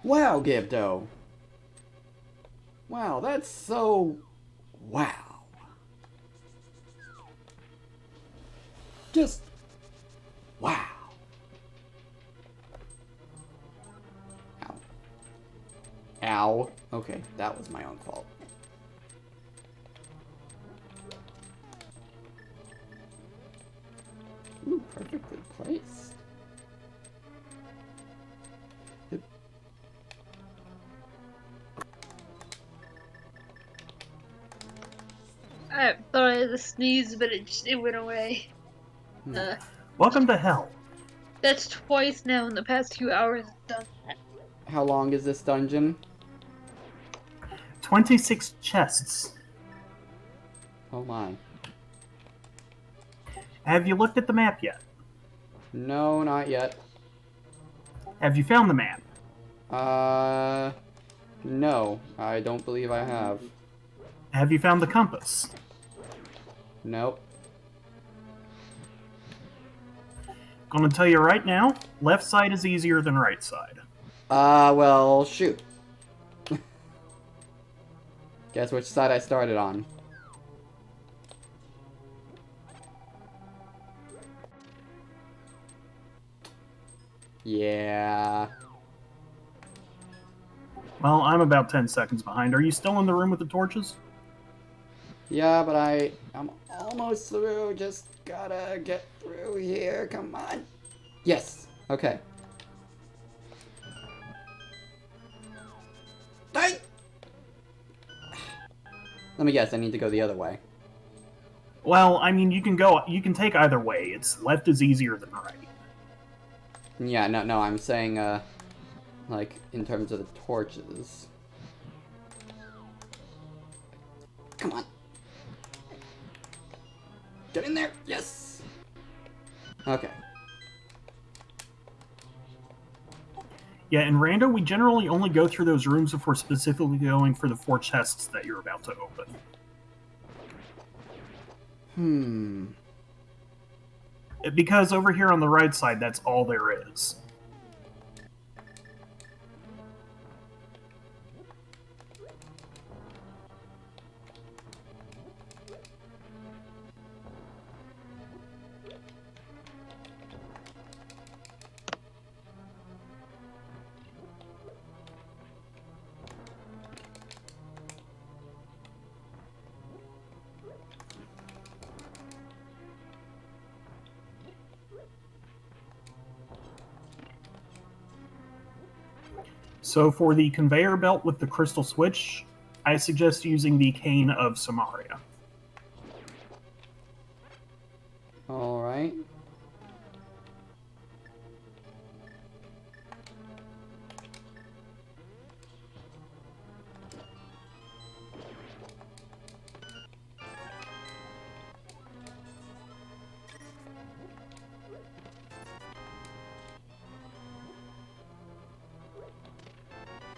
Wow, Gibdo. Wow, that's so... wow. Just... wow. Ow. Ow. Okay, that was my own fault. Ooh, perfectly placed. I thought I had a sneeze, but it went away. Welcome to hell. That's twice now in the past 2 hours I've done that. How long is this dungeon? 26 chests. Oh my. Have you looked at the map yet? No, not yet. Have you found the map? No, I don't believe I have. Have you found the compass? Nope. Gonna tell you right now, left side is easier than right side. Well, shoot. Guess which side I started on. Yeah. Well, I'm about 10 seconds behind. Are you still in the room with the torches? Yeah, but I'm almost through. Just gotta get through here. Come on. Yes. Okay. Die! Let me guess. I need to go the other way. Well, I mean, you can take either way. It's left is easier than right. Yeah. No. I'm saying, like in terms of the torches. Come on. Get in there. Yes. Okay. Yeah, in Rando, we generally only go through those rooms if we're specifically going for the 4 chests that you're about to open. Because over here on the right side, that's all there is. So for the conveyor belt with the crystal switch, I suggest using the Cane of Samaria. All right.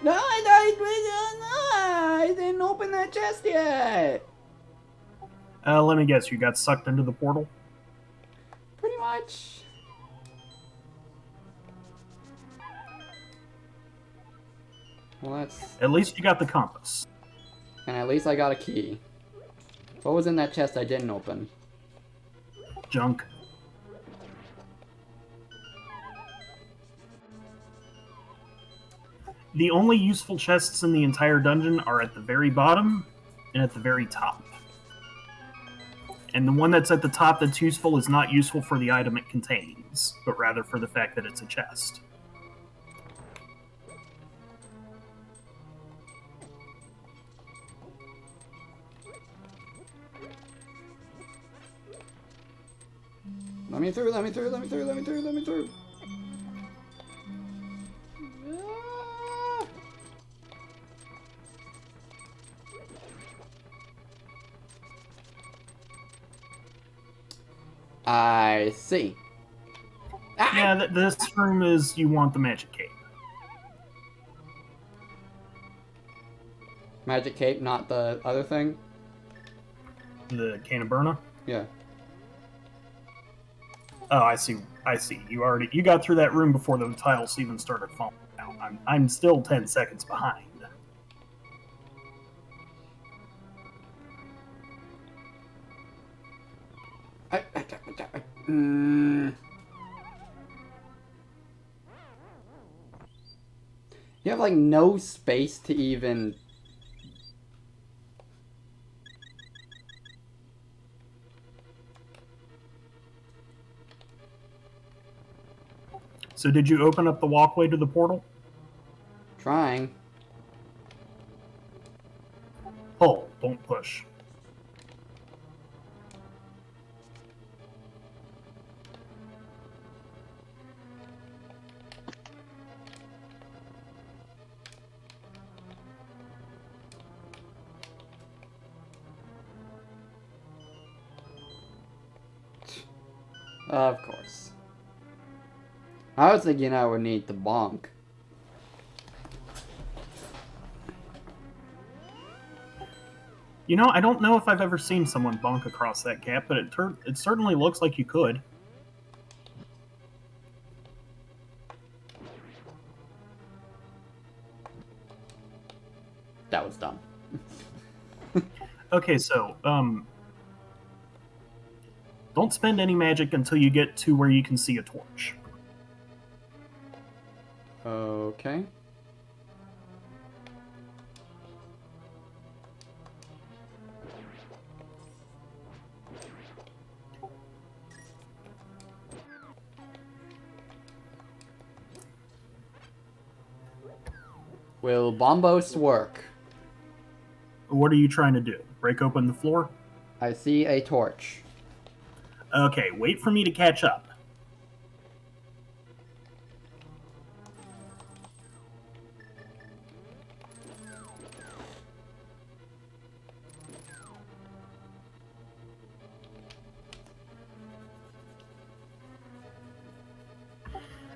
No, I didn't open that chest yet. Let me guess, you got sucked into the portal? Pretty much. Well, that's... At least you got the compass. And at least I got a key. What was in that chest I didn't open? Junk. The only useful chests in the entire dungeon are at the very bottom and at the very top. And the one that's at the top that's useful is not useful for the item it contains, but rather for the fact that it's a chest. Let me through, let me through, let me through, let me through, let me through. I see. Yeah, this room is you want the magic cape. Magic cape, not the other thing? The cane of Burna? Yeah. Oh, I see. I see. You got through that room before the tiles even started falling down. I'm still 10 seconds behind. You have like no space to even... So did you open up the walkway to the portal? Trying. Pull, don't push. Of course. I was thinking I would need the bonk. You know, I don't know if I've ever seen someone bonk across that gap, but it certainly looks like you could. That was dumb. Okay, so, don't spend any magic until you get to where you can see a torch. Okay. Will Bombos work? What are you trying to do? Break open the floor? I see a torch. Okay, wait for me to catch up.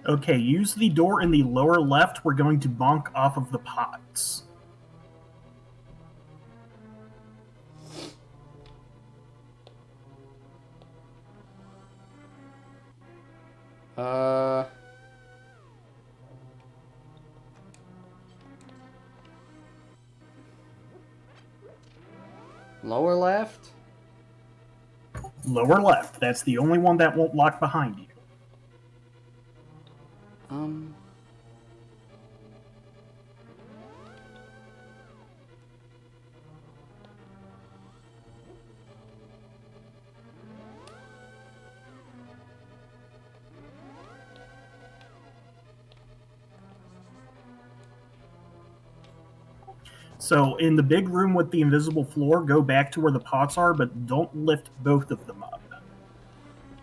Okay, use the door in the lower left. We're going to bonk off of the pots. Lower left? Lower left. That's the only one that won't lock behind you. So in the big room with the invisible floor, go back to where the pots are, but don't lift both of them up.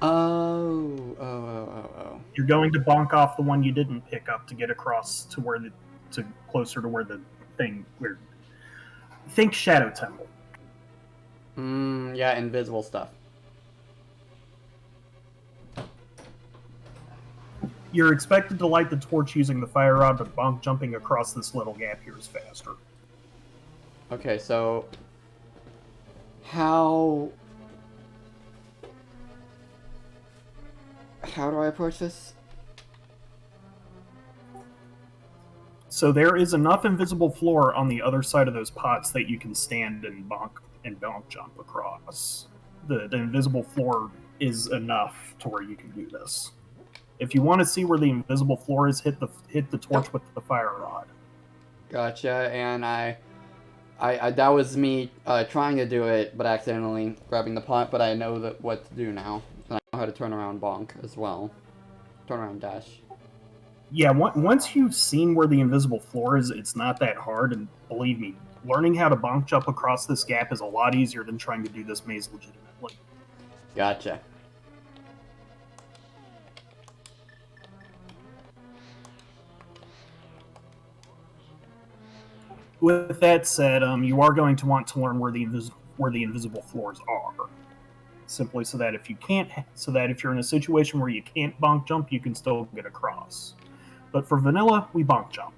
Oh. You're going to bonk off the one you didn't pick up to get across to where to closer to where the thing where. Think Shadow Temple. Yeah, invisible stuff. You're expected to light the torch using the fire rod, but bonk jumping across this little gap here is faster. Okay, so how How do I approach this? So there is enough invisible floor on the other side of those pots that you can stand and bonk jump across. The invisible floor is enough to where you can do this. If you want to see where the invisible floor is, hit the torch with the fire rod. Gotcha, and I that was me trying to do it, but accidentally grabbing the pot, but I know what to do now. And I know how to turn around bonk as well. Turn around dash. Yeah, once you've seen where the invisible floor is, it's not that hard, and believe me, learning how to bonk jump across this gap is a lot easier than trying to do this maze legitimately. Gotcha. With that said, you are going to want to learn where the invisible floors are, simply so that if you're in a situation where you can't bonk jump, you can still get across. But for vanilla, we bonk jump.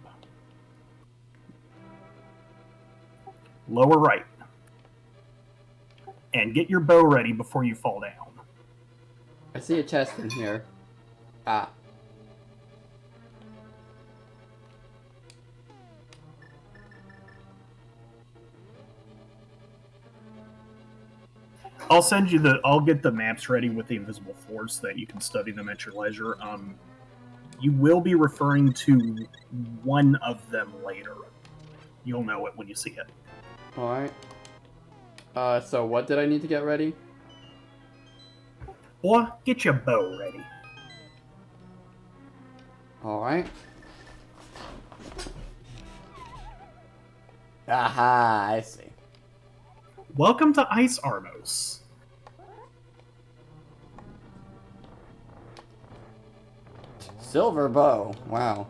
Lower right. And get your bow ready before you fall down. I see a chest in here. Ah. I'll get the maps ready with the invisible floors so that you can study them at your leisure. You will be referring to one of them later. You'll know it when you see it. Alright. So what did I need to get ready? Boy, get your bow ready. Alright. Aha, I see. Welcome to Ice Armos. Silver bow. Wow.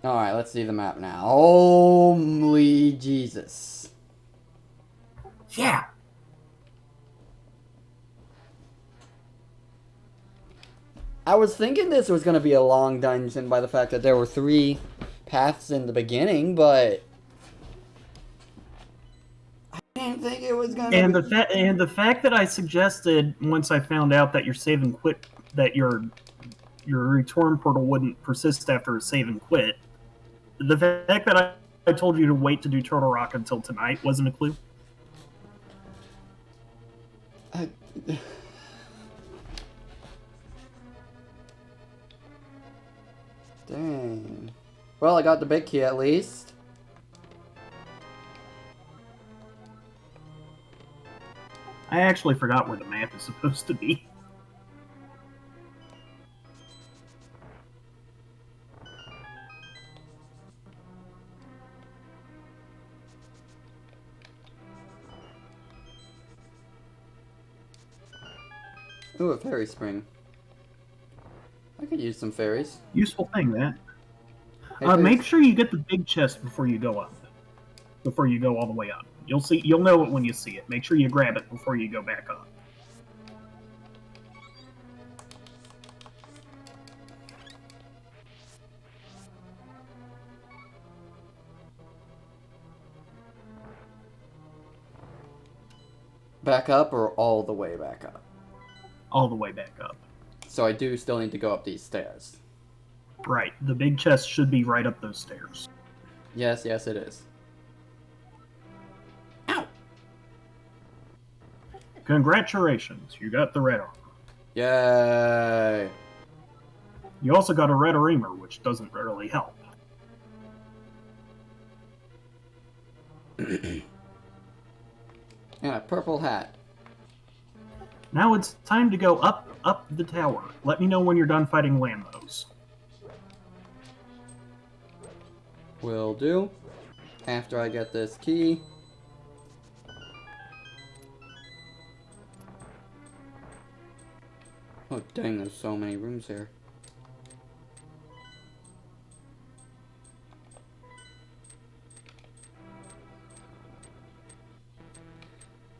Alright, let's see the map now. Holy Jesus. Yeah. I was thinking this was going to be a long dungeon by the fact that there were 3 paths in the beginning, but I didn't think it was going to be... And the fact that I suggested once I found out that your save and quit, that your return portal wouldn't persist after a save and quit, the fact that I told you to wait to do Turtle Rock until tonight wasn't a clue. Dang. Well, I got the big key at least. I actually forgot where the map is supposed to be. Ooh, a fairy spring. I could use some fairies. Useful thing, that. Hey, Make sure you get the big chest before you go up. Before you go all the way up. You'll know it when you see it. Make sure you grab it before you go back up. Back up or all the way back up? All the way back up. So I do still need to go up these stairs. Right. The big chest should be right up those stairs. Yes, yes it is. Ow! Congratulations, you got the red armor. Yay! You also got a red armor, which doesn't really help. And a purple hat. Now it's time to go up the tower. Let me know when you're done fighting Lambos. Will do. After I get this key. Oh dang, there's so many rooms here.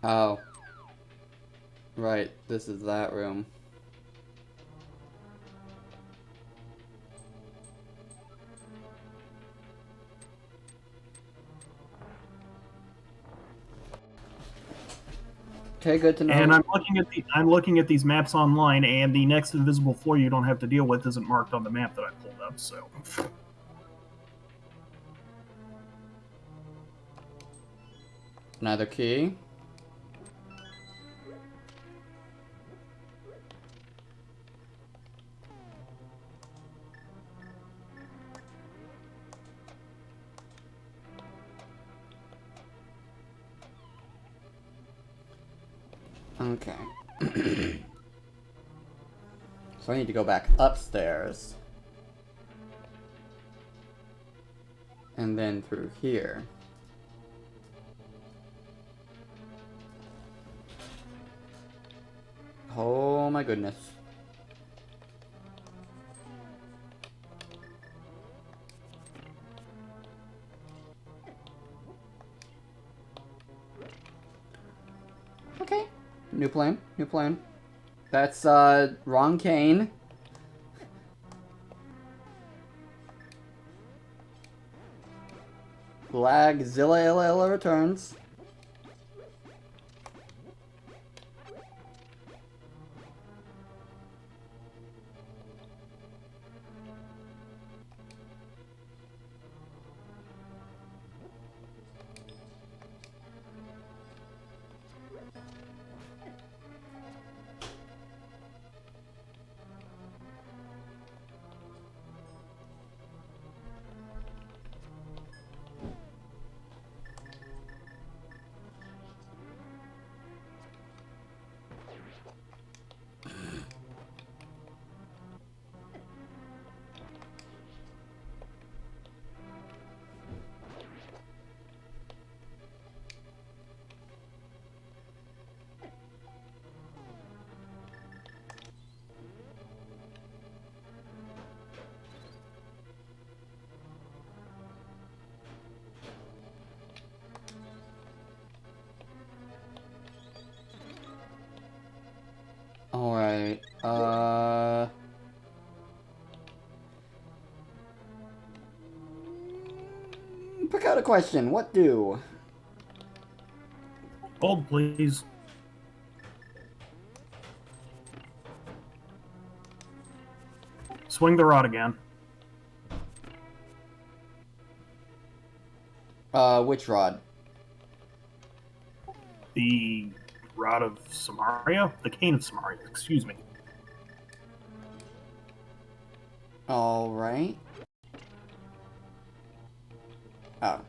Oh. Right, this is that room. Okay, good to know. And I'm looking at these maps online, and the next invisible floor you don't have to deal with isn't marked on the map that I pulled up. So Another key. Okay. So I need to go back upstairs. And then through here. Oh my goodness. Okay. New plan. New plan. That's, wrong cane. Zilla returns. Alright, pick out a question. What do? hold, please. Swing the rod again. Which rod? The rod of Samaria? The cane of Samaria, excuse me. Alright. Oh.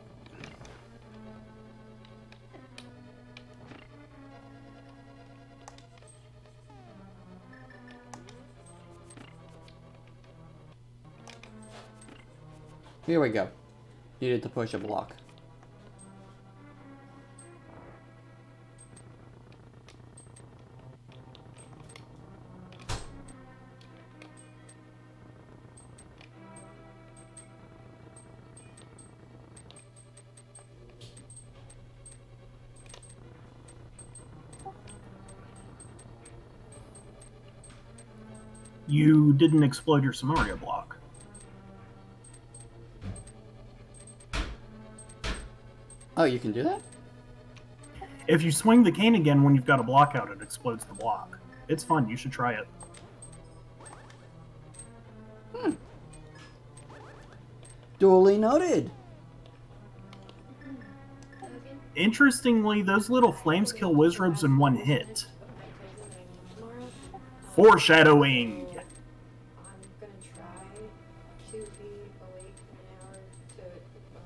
Here we go. Needed to push a block. You didn't explode your Samaria block. Oh, you can do that? If you swing the cane again when you've got a block out, it explodes the block. It's fun. You should try it. Duly noted. Interestingly, those little flames kill wizrobes in one hit. Foreshadowing! I'm gonna try to be awake for an hour to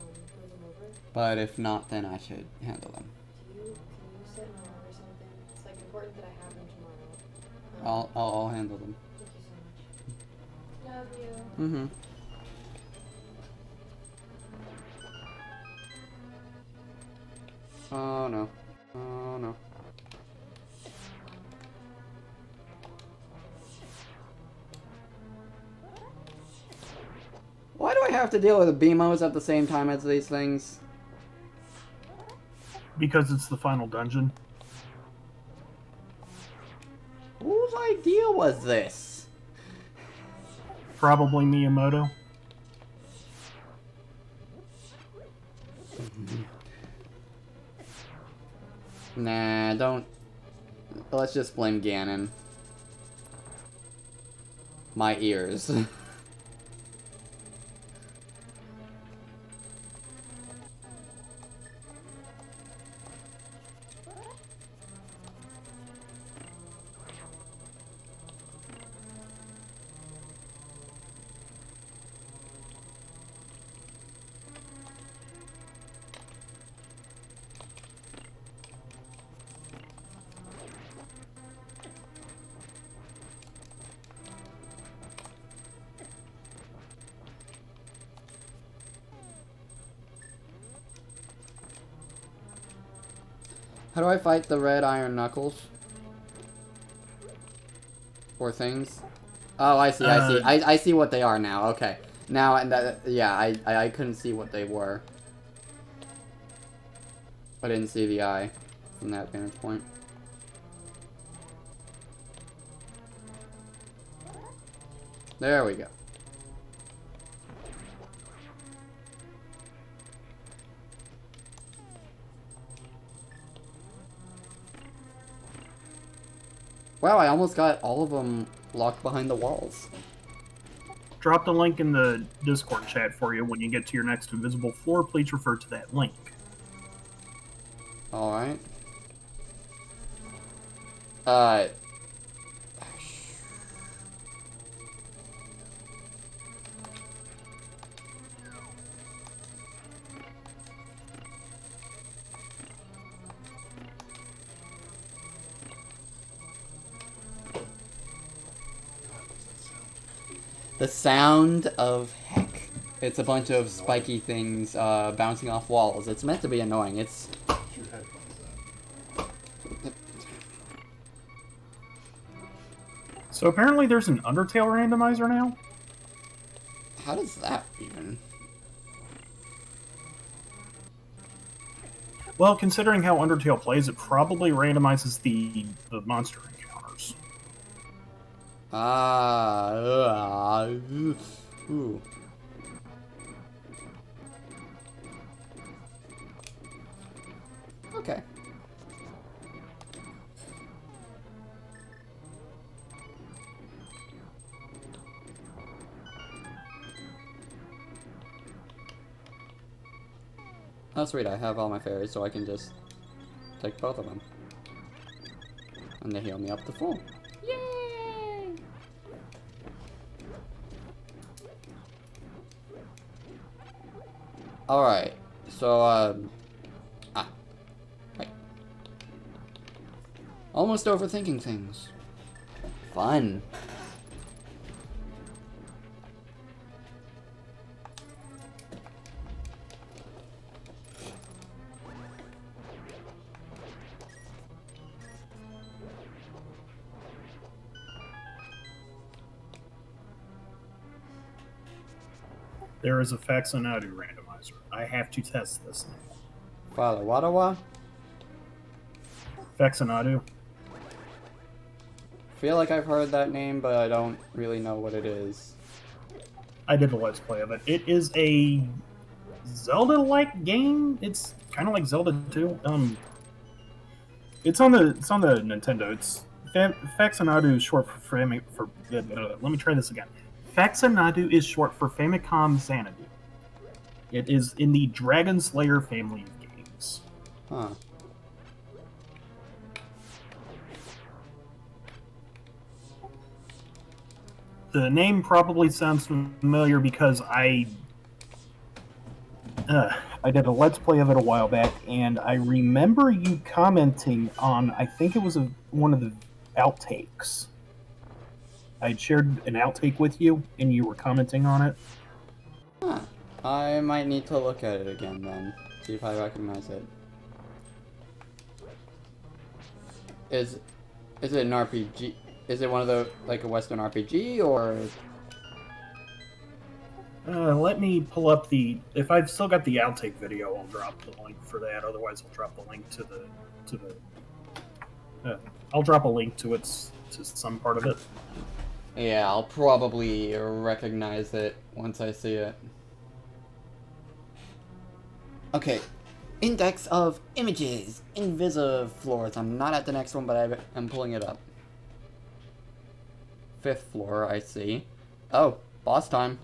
move them over. But if not, then I should handle them. Can you set an alarm or something? It's like important that I have them tomorrow. I'll handle them. Thank you so much. Love you. Mm-hmm. Oh no. Oh no. Why do I have to deal with the BMOs at the same time as these things? Because it's the final dungeon. Whose idea was this? Probably Miyamoto. Nah, don't Let's just blame Ganon. My ears. How do I fight the red iron knuckles? Or things? Oh, I see, I see. I see what they are now, okay. Now, and that, yeah, I couldn't see what they were. I didn't see the eye from that vantage point. There we go. Wow, I almost got all of them locked behind the walls. Drop the link in the Discord chat for you. When you get to your next invisible floor, please refer to that link. Alright. The sound of heck. It's a bunch of spiky things bouncing off walls. It's meant to be annoying. It's... Your headphones then. So apparently there's an Undertale randomizer now? How does that even... Well, considering how Undertale plays, it probably randomizes the monster encounters. Ooh. Okay. Oh, sweet, I have all my fairies, so I can just take both of them. And they heal me up to full. Yay! Alright, so, right. Almost overthinking things. Fun. There is a Faxanadu randomizer. I have to test this now. Father Wadawa? Faxanadu. Feel like I've heard that name, but I don't really know what it is. I did a Let's Play of it. It is a Zelda-like game. It's kind of like Zelda 2. It's on the Nintendo. It's Faxanadu is short for let me try this again. Faxanadu is short for Famicom Xanadu. It is in the Dragon Slayer family of games. Huh. The name probably sounds familiar because I did a Let's Play of it a while back, and I remember you commenting on, I think it was one of the outtakes. I shared an outtake with you, and you were commenting on it. Huh. I might need to look at it again then. See if I recognize it. Is it an RPG? Is it one of the, like a Western RPG, or? Let me pull up if I've still got the outtake video, I'll drop the link for that. Otherwise, I'll drop the link I'll drop a link to some part of it. Yeah, I'll probably recognize it once I see it. Okay, Index of images. Invisive floors. I'm not at the next one, but I'm pulling it up. 5th floor, I see. Oh, boss time.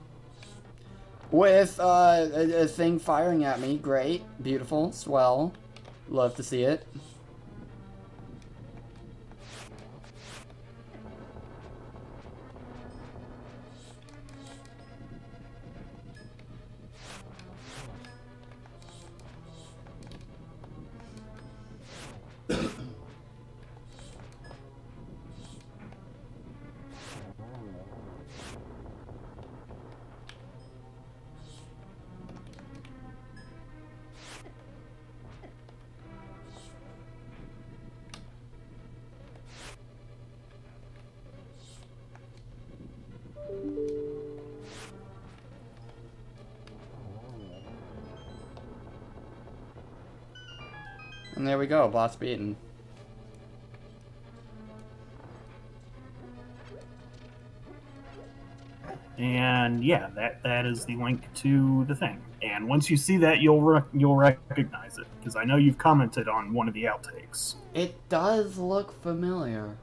With a thing firing at me. Great. Beautiful. Swell. Love to see it. And there we go, boss beaten. And yeah, that is the link to the thing. And once you see that, you'll recognize it because I know you've commented on one of the outtakes. It does look familiar.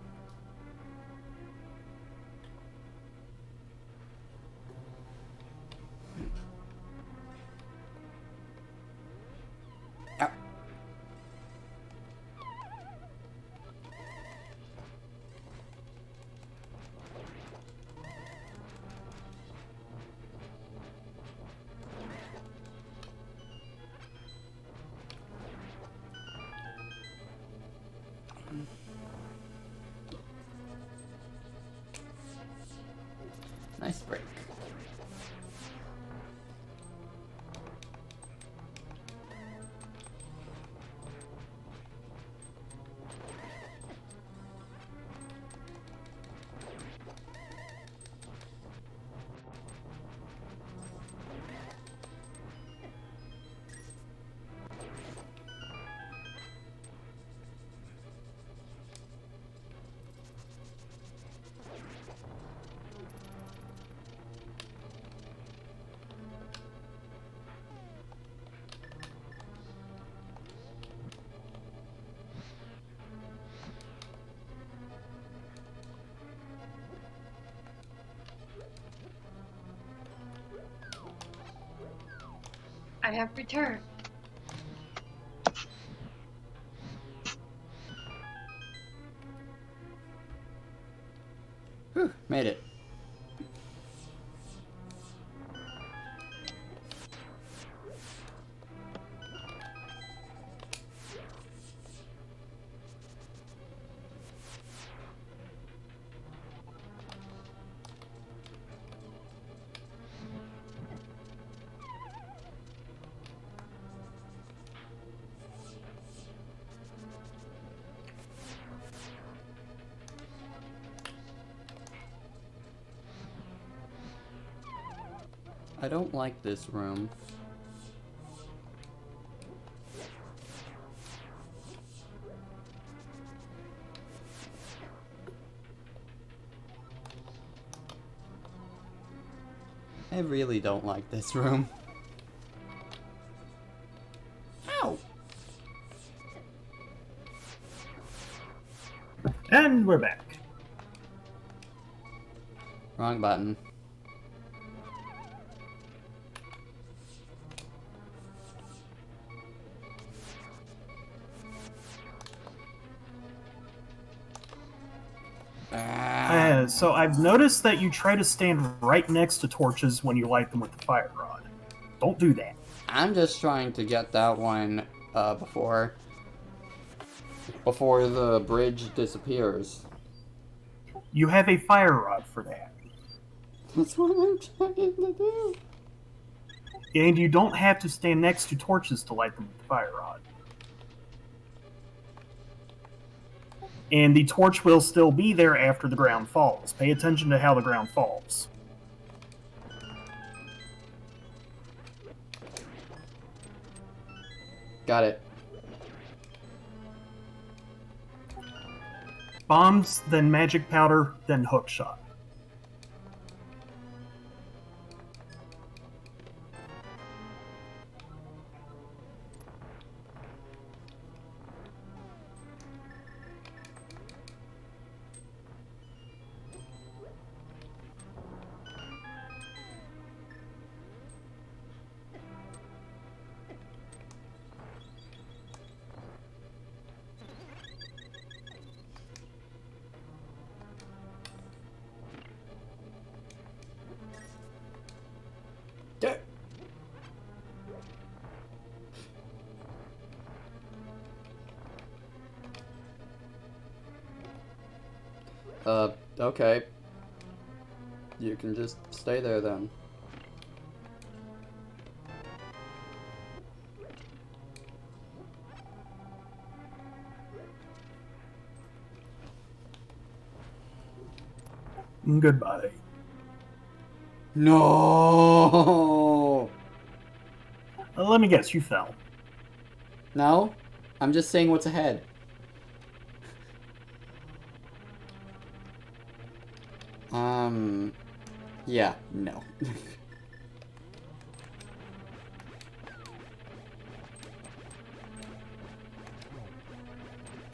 Nice break. I have returned. Whew, made it. I don't like this room. I really don't like this room. Ow! And we're back. Wrong button. So I've noticed that you try to stand right next to torches when you light them with the fire rod. Don't do that. I'm just trying to get that one before the bridge disappears. You have a fire rod for that. That's what I'm trying to do. And you don't have to stand next to torches to light them with the fire rod. And the torch will still be there after the ground falls. Pay attention to how the ground falls. Got it. Bombs, then magic powder, then hook shot. Duh. Okay. You can just stay there then. Goodbye. No! Let me guess, you fell. No? I'm just saying what's ahead. Yeah, no.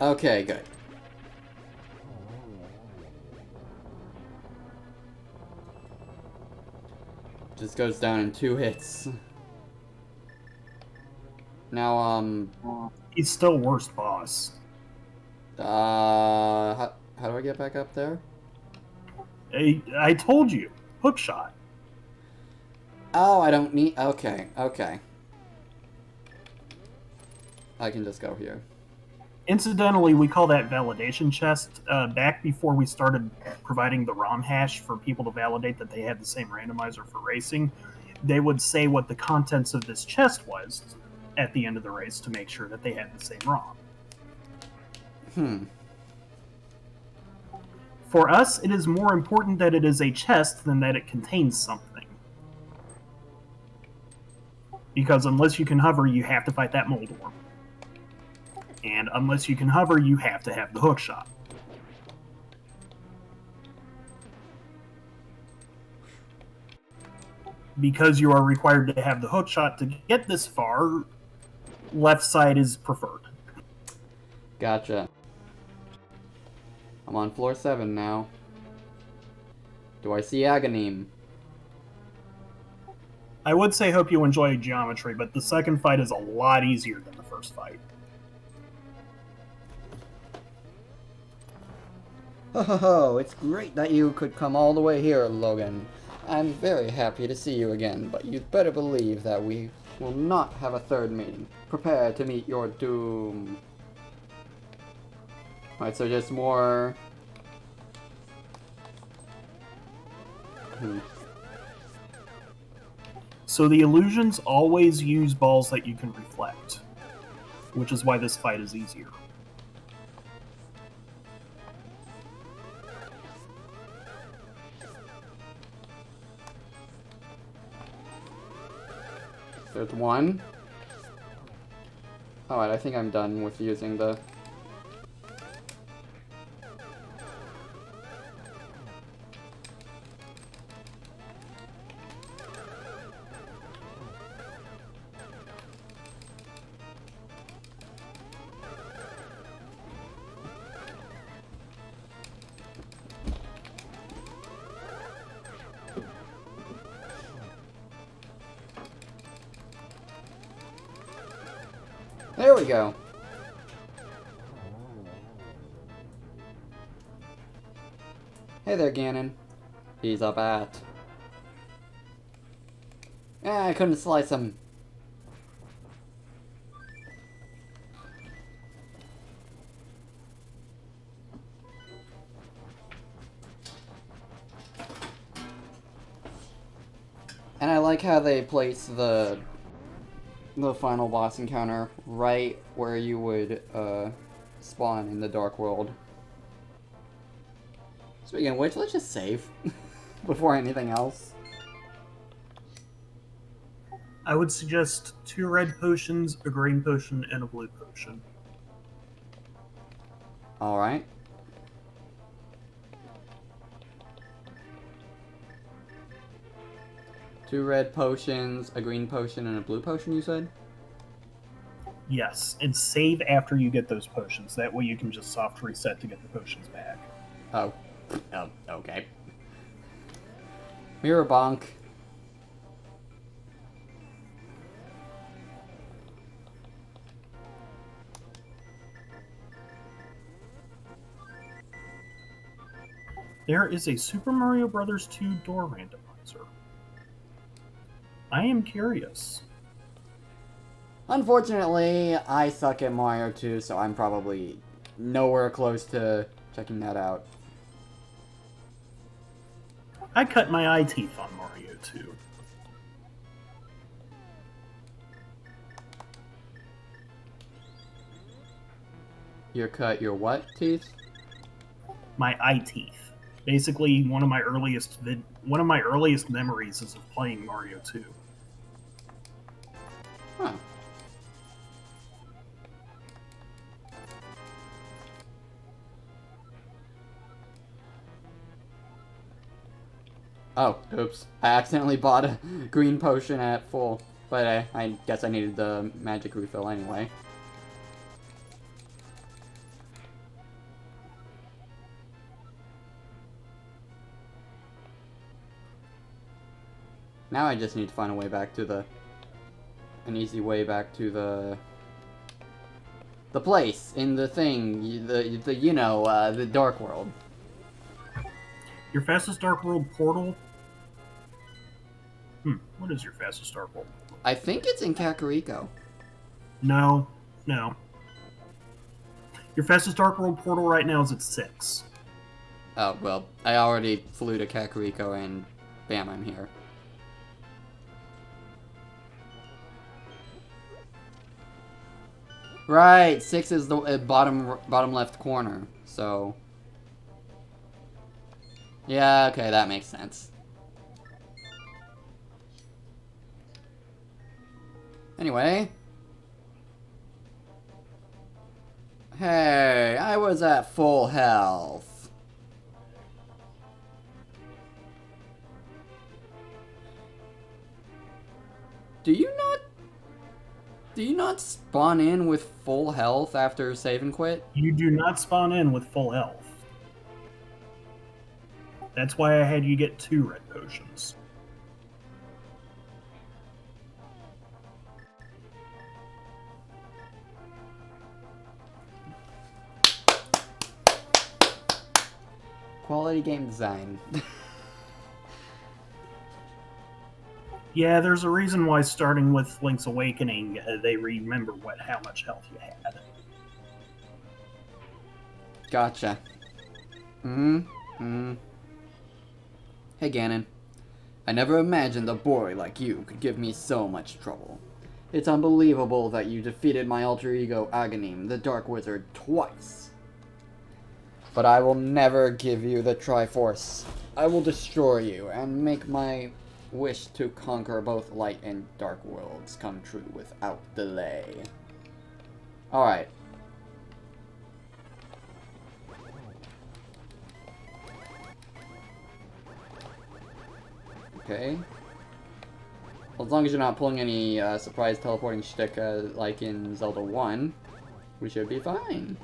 Okay, good. Just goes down in 2 hits. Now, He's still worst boss. how do I get back up there? I told you, hook shot. Oh, I don't need, okay. I can just go here. Incidentally, we call that validation chest. Back before we started providing the ROM hash for people to validate that they had the same randomizer for racing, they would say what the contents of this chest was at the end of the race to make sure that they had the same ROM. For us, it is more important that it is a chest than that it contains something. Because unless you can hover, you have to fight that mold orb. And unless you can hover, you have to have the hook shot. Because you are required to have the hook shot to get this far, left side is preferred. Gotcha. I'm on floor 7 now. Do I see Aghanim? I would say hope you enjoy geometry, but the second fight is a lot easier than the first fight. Oh, it's great that you could come all the way here, Logan. I'm very happy to see you again, but you'd better believe that we will not have a third meeting. Prepare to meet your doom. Alright, so just more... So the illusions always use balls that you can reflect, which is why this fight is easier. There's one. Alright, I think I'm done with using the... There we go. Hey there, Ganon. He's a bat. I couldn't slice him. And I like how they place the final boss encounter right where you would spawn in the Dark World. Speaking of which, let's just save before anything else. I would suggest 2 red potions, a green potion, and a blue potion. Alright. Two red potions, a green potion, and a blue potion, you said? Yes, and save after you get those potions. That way you can just soft reset to get the potions back. Oh. Oh, okay. Mirror bonk. There is a Super Mario Bros. 2 door randomizer. I am curious. Unfortunately, I suck at Mario 2, so I'm probably nowhere close to checking that out. I cut my eye teeth on Mario 2. You cut your what teeth? My eye teeth. Basically, one of my earliest memories is of playing Mario 2. Huh. Oh, oops. I accidentally bought a green potion at full, but I guess I needed the magic refill anyway. Now I just need to find a way back to an easy way back to the place in the thing, the Dark World. Your fastest Dark World portal? What is your fastest Dark World portal? I think it's in Kakariko. No. Your fastest Dark World portal right now is at 6. Oh, well, I already flew to Kakariko and bam, I'm here. Right, 6 is the bottom left corner, so... Yeah, okay, that makes sense. Anyway. Hey, I was at full health. Do you not spawn in with full health after save and quit? You do not spawn in with full health. That's why I had you get 2 red potions. Quality game design. Yeah, there's a reason why starting with Link's Awakening, they remember how much health you had. Gotcha. Hey, Ganon. I never imagined a boy like you could give me so much trouble. It's unbelievable that you defeated my alter ego Aghanim, the Dark Wizard, twice. But I will never give you the Triforce. I will destroy you and make my wish to conquer both light and dark worlds come true without delay. Alright. Okay. Well, as long as you're not pulling any surprise teleporting shtick like in Zelda 1, we should be fine.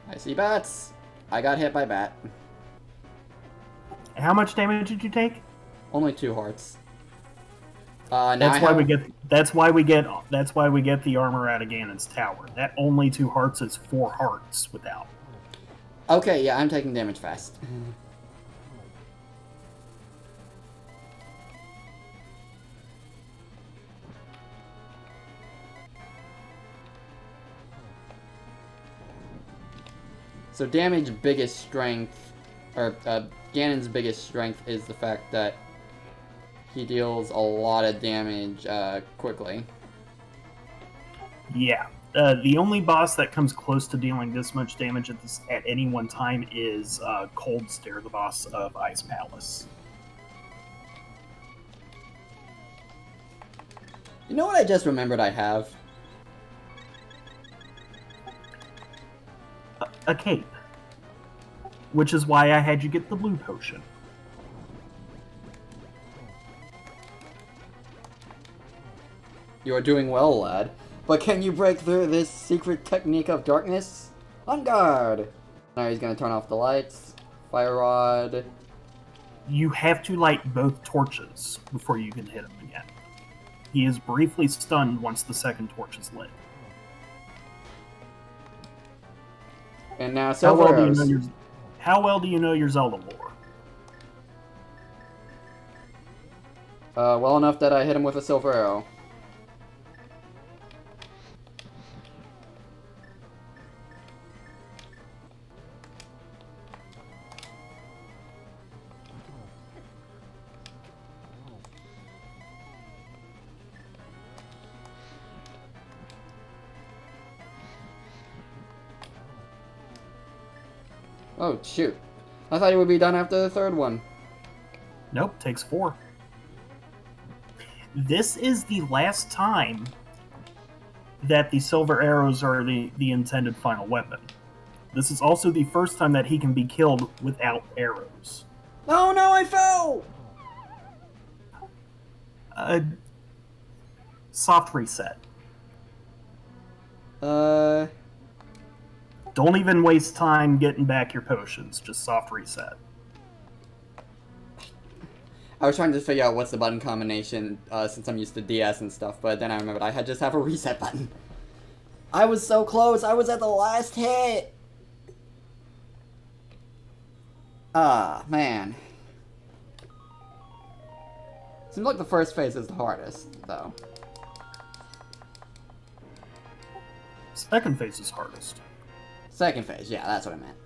I see bats. I got hit by bat. How much damage did you take? Only 2 hearts. Now That's why we get the armor out of Ganon's tower. That only 2 hearts is 4 hearts without. Okay, yeah, I'm taking damage fast. So Ganon's biggest strength is the fact that he deals a lot of damage quickly. Yeah. The only boss that comes close to dealing this much damage at any one time is Cold Stare, the boss of Ice Palace. You know what I just remembered I have? A cape. Which is why I had you get the blue potion. You are doing well, lad. But can you break through this secret technique of darkness? On guard! Now he's gonna turn off the lights. Fire rod. You have to light both torches before you can hit him again. He is briefly stunned once the second torch is lit. And now How silver well do you arrows. know your How well do you know your Zelda lore? Well enough that I hit him with a silver arrow. Oh, shoot. I thought he would be done after the third one. Nope, takes 4. This is the last time that the silver arrows are the intended final weapon. This is also the first time that he can be killed without arrows. Oh no, I fell! Soft reset. Uh... Don't even waste time getting back your potions. Just soft reset. I was trying to figure out what's the button combination, since I'm used to DS and stuff, but then I remembered I had just have a reset button. I was so close, I was at the last hit! Ah, man. Seems like the first phase is the hardest, though. Second phase is hardest. Second phase, yeah, that's what I meant.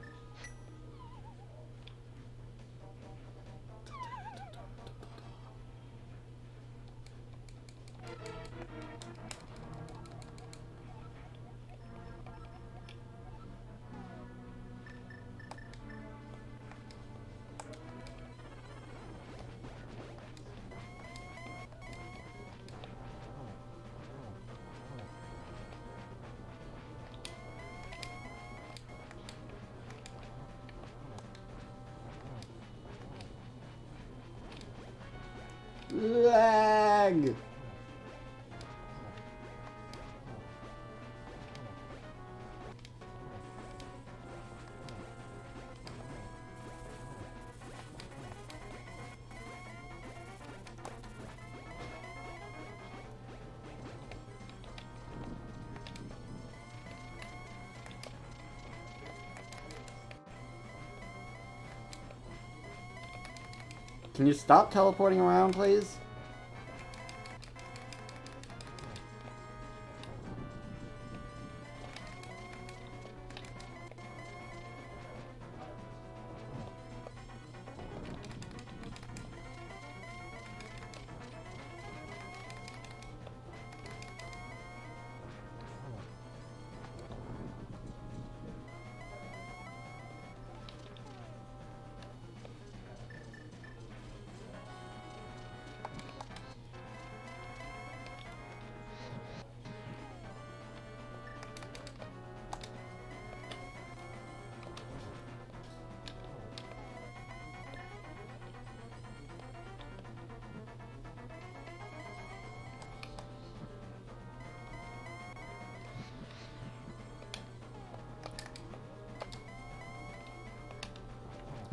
Lag! Can you stop teleporting around, please?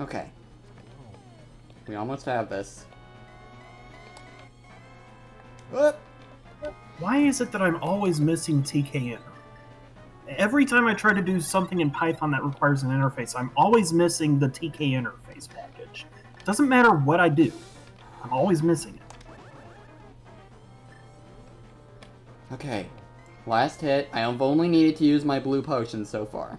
Okay. We almost have this. Whoop! Why is it that I'm always missing TKN? Every time I try to do something in Python that requires an interface, I'm always missing the TK interface package. Doesn't matter what I do, I'm always missing it. Okay. Last hit. I have only needed to use my blue potion so far.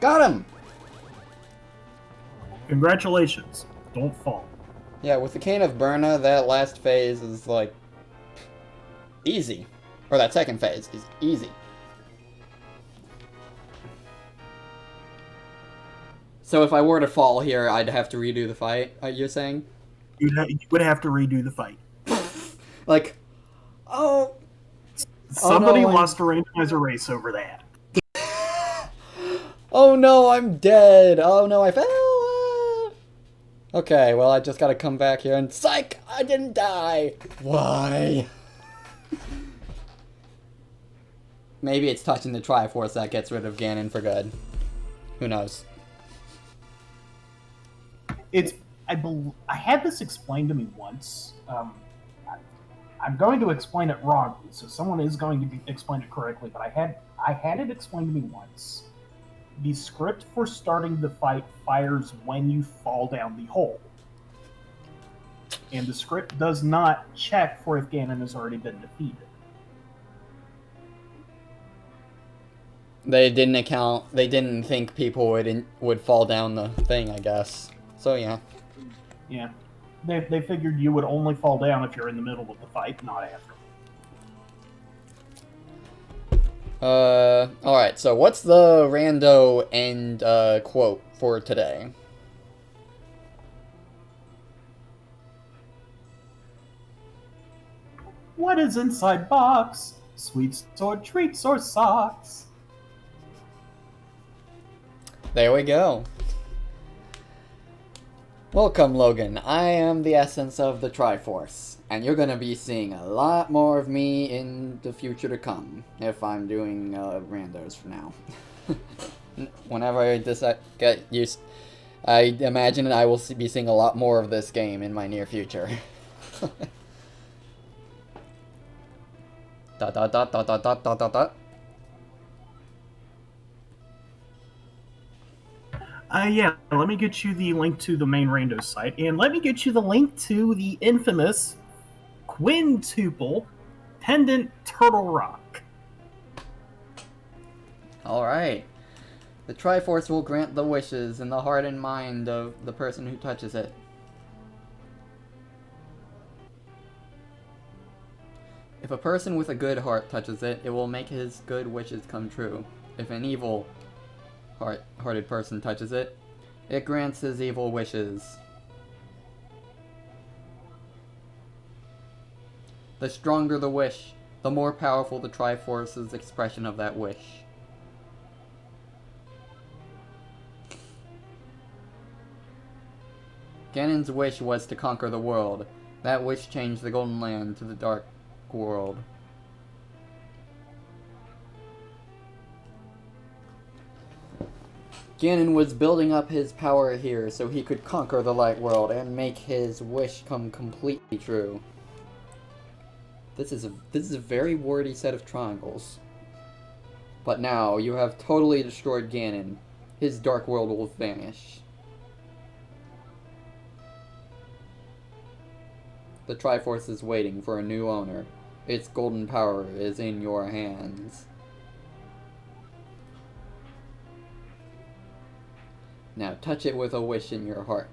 Got him! Congratulations. Don't fall. Yeah, with the Cane of Burna, that last phase is, like, easy. Or that second phase is easy. So if I were to fall here, I'd have to redo the fight, you're saying? You would have to redo the fight. Like, oh... Somebody no, lost a randomizer race over that. Oh no, I'm dead! Oh no, I fell! Okay, well I just gotta come back here and psych! I didn't die! Why? Maybe it's touching the Triforce that gets rid of Ganon for good. Who knows? It's I had this explained to me once. I'm going to explain it wrongly, so someone is going to explain it correctly. But I had it explained to me once. The script for starting the fight fires when you fall down the hole, and the script does not check for if Ganon has already been defeated. They didn't account. They didn't think people would fall down the thing, I guess. So yeah. Yeah, they figured you would only fall down if you're in the middle of the fight, not after. Alright, so what's the rando end, quote for today? What is inside box? Sweets or treats or socks? There we go. Welcome, Logan. I am the essence of the Triforce, and you're gonna be seeing a lot more of me in the future to come, if I'm doing, randos for now. Whenever I get used, I imagine I will be seeing a lot more of this game in my near future. Dot dot dot dot dot dot dot dot dot. Yeah, let me get you the link to the main rando site, and let me get you the link to the infamous quintuple pendant Turtle Rock. Alright. The Triforce will grant the wishes in the heart and mind of the person who touches it. If a person with a good heart touches it, it will make his good wishes come true. If an evil hearted person touches it, it grants his evil wishes. The stronger the wish, the more powerful the Triforce's expression of that wish. Ganon's wish was to conquer the world. That wish changed the Golden Land to the Dark World. Ganon was building up his power here so he could conquer the Light World and make his wish come completely true. This is a very wordy set of triangles. But now you have totally destroyed Ganon. His Dark World will vanish. The Triforce is waiting for a new owner. Its golden power is in your hands. Now touch it with a wish in your heart.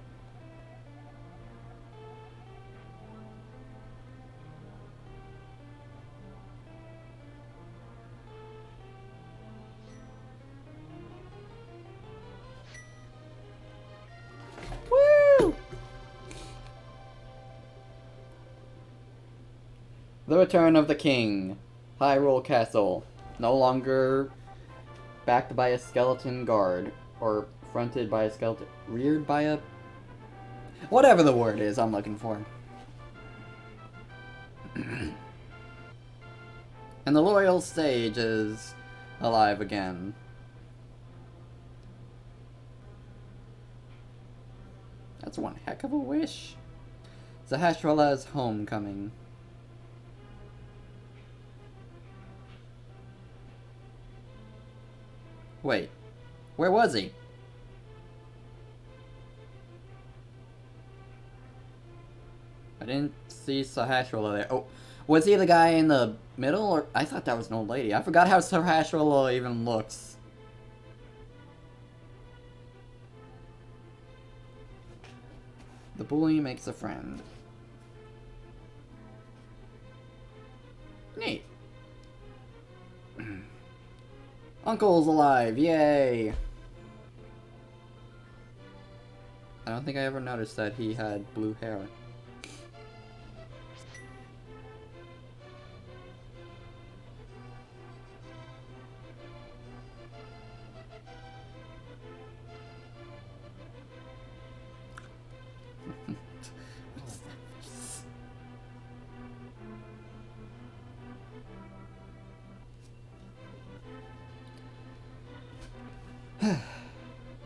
Woo! The Return of the King. Hyrule Castle. No longer backed by a skeleton guard. Or fronted by a skeleton. Reared by a... whatever the word is I'm looking for. And the loyal sage is alive again. That's one heck of a wish. Zahasrala's homecoming. Wait, where was he? I didn't see Sahasrala there. Oh, was he the guy in the middle? Or I thought that was an old lady. I forgot how Sahasrala even looks. The bully makes a friend. Neat. Uncle's alive, yay! I don't think I ever noticed that he had blue hair.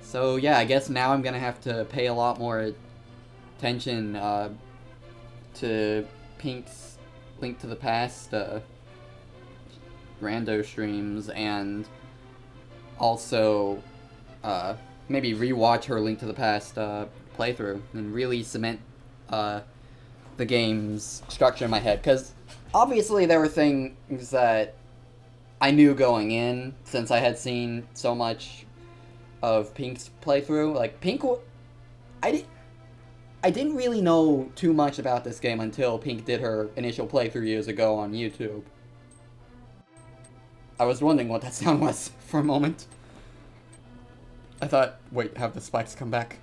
So yeah, I guess now I'm gonna have to pay a lot more attention to Pink's Link to the Past rando streams, and also maybe rewatch her Link to the Past playthrough and really cement the game's structure in my head. Because obviously there were things that I knew going in, since I had seen so much of Pink's playthrough. Like, I didn't really know too much about this game until Pink did her initial playthrough years ago on YouTube. I was wondering what that sound was for a moment. I thought, wait, have the spikes come back?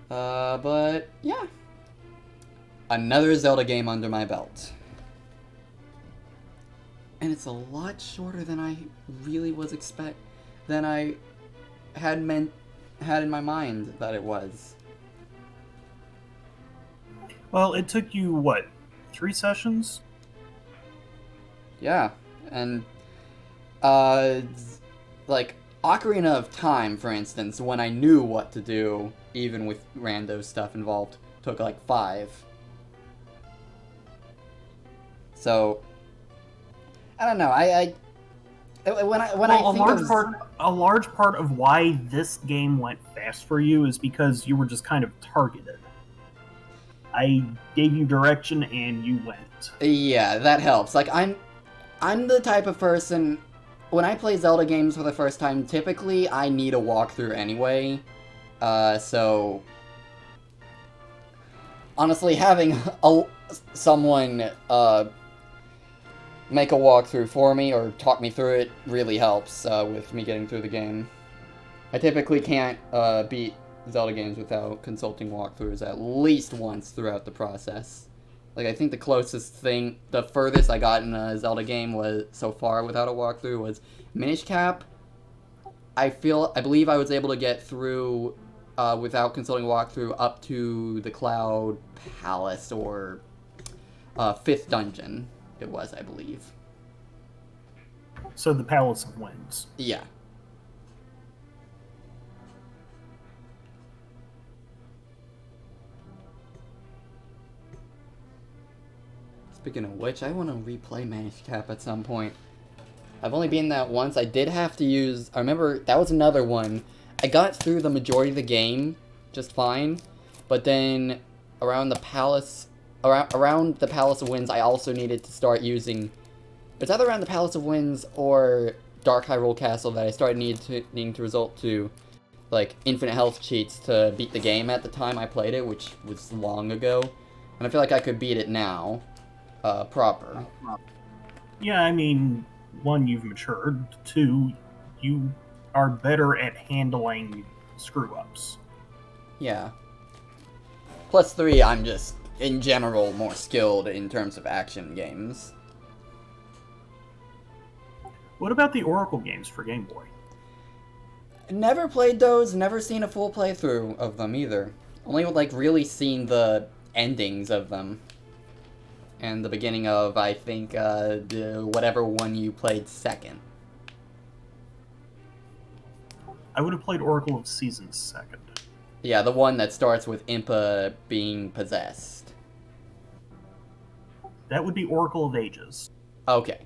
But yeah. Another Zelda game under my belt. And it's a lot shorter than I really was than I had in my mind that it was. Well, it took you, what, 3 sessions? Yeah, and like Ocarina of Time, for instance, when I knew what to do, even with rando stuff involved, took like 5. So I don't know. A large part of why this game went fast for you is because you were just kind of targeted. I gave you direction and you went. Yeah, that helps. Like, I'm the type of person, when I play Zelda games for the first time, typically I need a walkthrough anyway. So honestly, having someone make a walkthrough for me or talk me through it really helps with me getting through the game. I typically can't beat Zelda games without consulting walkthroughs at least once throughout the process. Like, I think the furthest I got in a Zelda game was so far without a walkthrough was Minish Cap. I believe I was able to get through without consulting walkthrough up to the Cloud Palace, or 5th dungeon. It was, I believe. So the Palace of Winds. Yeah. Speaking of which, I want to replay Minish Cap at some point. I've only been that once. I did have to use... I remember that was another one. I got through the majority of the game just fine, but then around the Palace of Winds, I also needed to start using... It's either around the Palace of Winds or Dark Hyrule Castle that I started needing to resort to, like, infinite health cheats to beat the game at the time I played it, which was long ago. And I feel like I could beat it now. Proper. Yeah, I mean, 1, you've matured. 2, you are better at handling screw-ups. Yeah. Plus 3, I'm just, in general, more skilled in terms of action games. What about the Oracle games for Game Boy? Never played those, never seen a full playthrough of them either. Only, like, really seen the endings of them. And the beginning of, I think, whatever one you played second. I would have played Oracle of Seasons second. Yeah, the one that starts with Impa being possessed. That would be Oracle of Ages. Okay.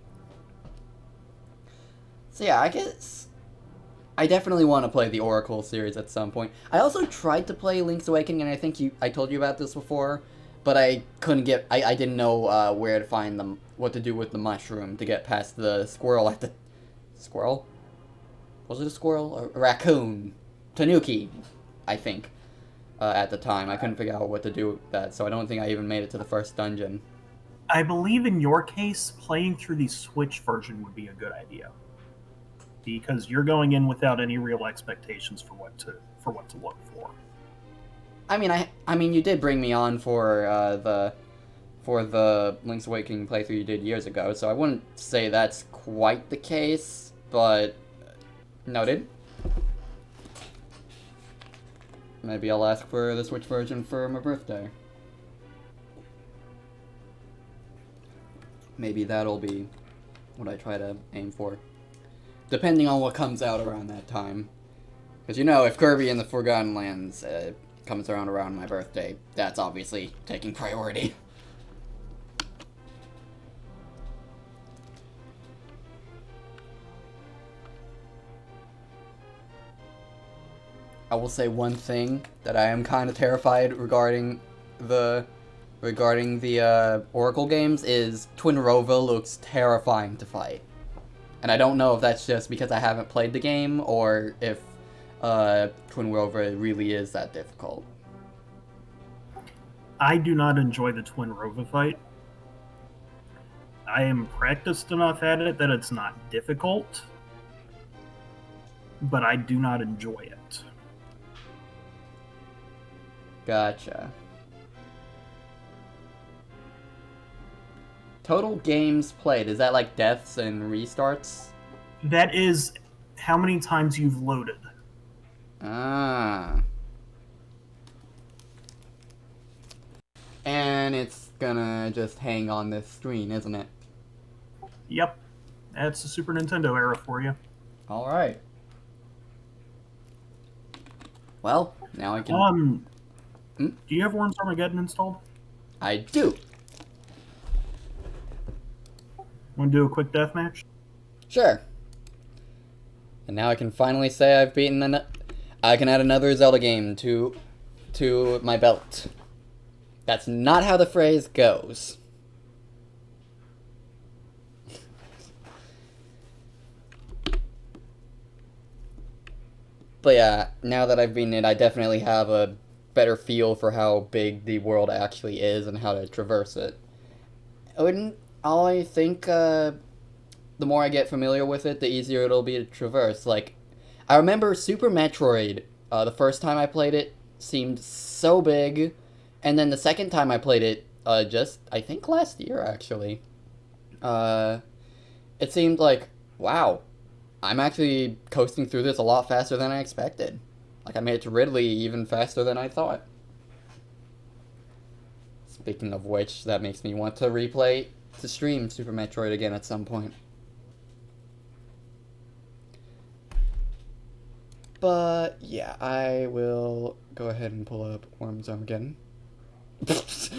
So yeah, I guess I definitely want to play the Oracle series at some point. I also tried to play Link's Awakening, and I think I told you about this before, but I couldn't get... I didn't know where to find them, what to do with the mushroom to get past the squirrel at the... Squirrel? Was it a squirrel? A raccoon. Tanuki, I think, at the time. I couldn't figure out what to do with that, so I don't think I even made it to the first dungeon. I believe in your case, playing through the Switch version would be a good idea. Because you're going in without any real expectations for what to look for. I mean, you did bring me on for the Link's Awakening playthrough you did years ago, so I wouldn't say that's quite the case, but noted. Maybe I'll ask for the Switch version for my birthday. Maybe that'll be what I try to aim for. Depending on what comes out around that time. Because, you know, if Kirby and the Forgotten Lands comes around my birthday, that's obviously taking priority. I will say one thing that I am kind of terrified regarding the Oracle games is Twinrova looks terrifying to fight. And I don't know if that's just because I haven't played the game or if Twinrova really is that difficult. I do not enjoy the Twinrova fight. I am practiced enough at it that it's not difficult, but I do not enjoy it. Gotcha. Total games played, is that like deaths and restarts? That is how many times you've loaded. Ah. And it's gonna just hang on this screen, isn't it? Yep. That's the Super Nintendo era for you. Alright. Well, now I can... Do you have Worms Armageddon installed? I do. Want to do a quick death match? Sure. And now I can finally say I've beaten I can add another Zelda game to my belt. That's not how the phrase goes. But yeah, now that I've beaten it, I definitely have a better feel for how big the world actually is and how to traverse it. I think the more I get familiar with it, the easier it'll be to traverse. Like, I remember Super Metroid, the first time I played it, seemed so big, and then the second time I played it, I think last year, actually, it seemed like, wow, I'm actually coasting through this a lot faster than I expected. Like, I made it to Ridley even faster than I thought. Speaking of which, that makes me want to stream Super Metroid again at some point. But, yeah, I will go ahead and pull up Worms Armageddon. It's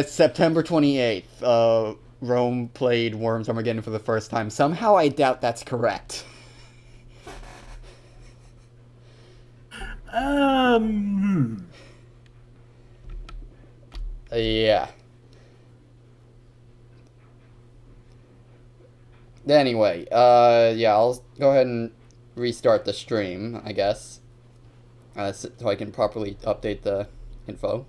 September 28th, Rome played Worms Armageddon for the first time. Somehow I doubt that's correct. Yeah. Anyway, yeah, I'll go ahead and restart the stream, I guess. So I can properly update the info.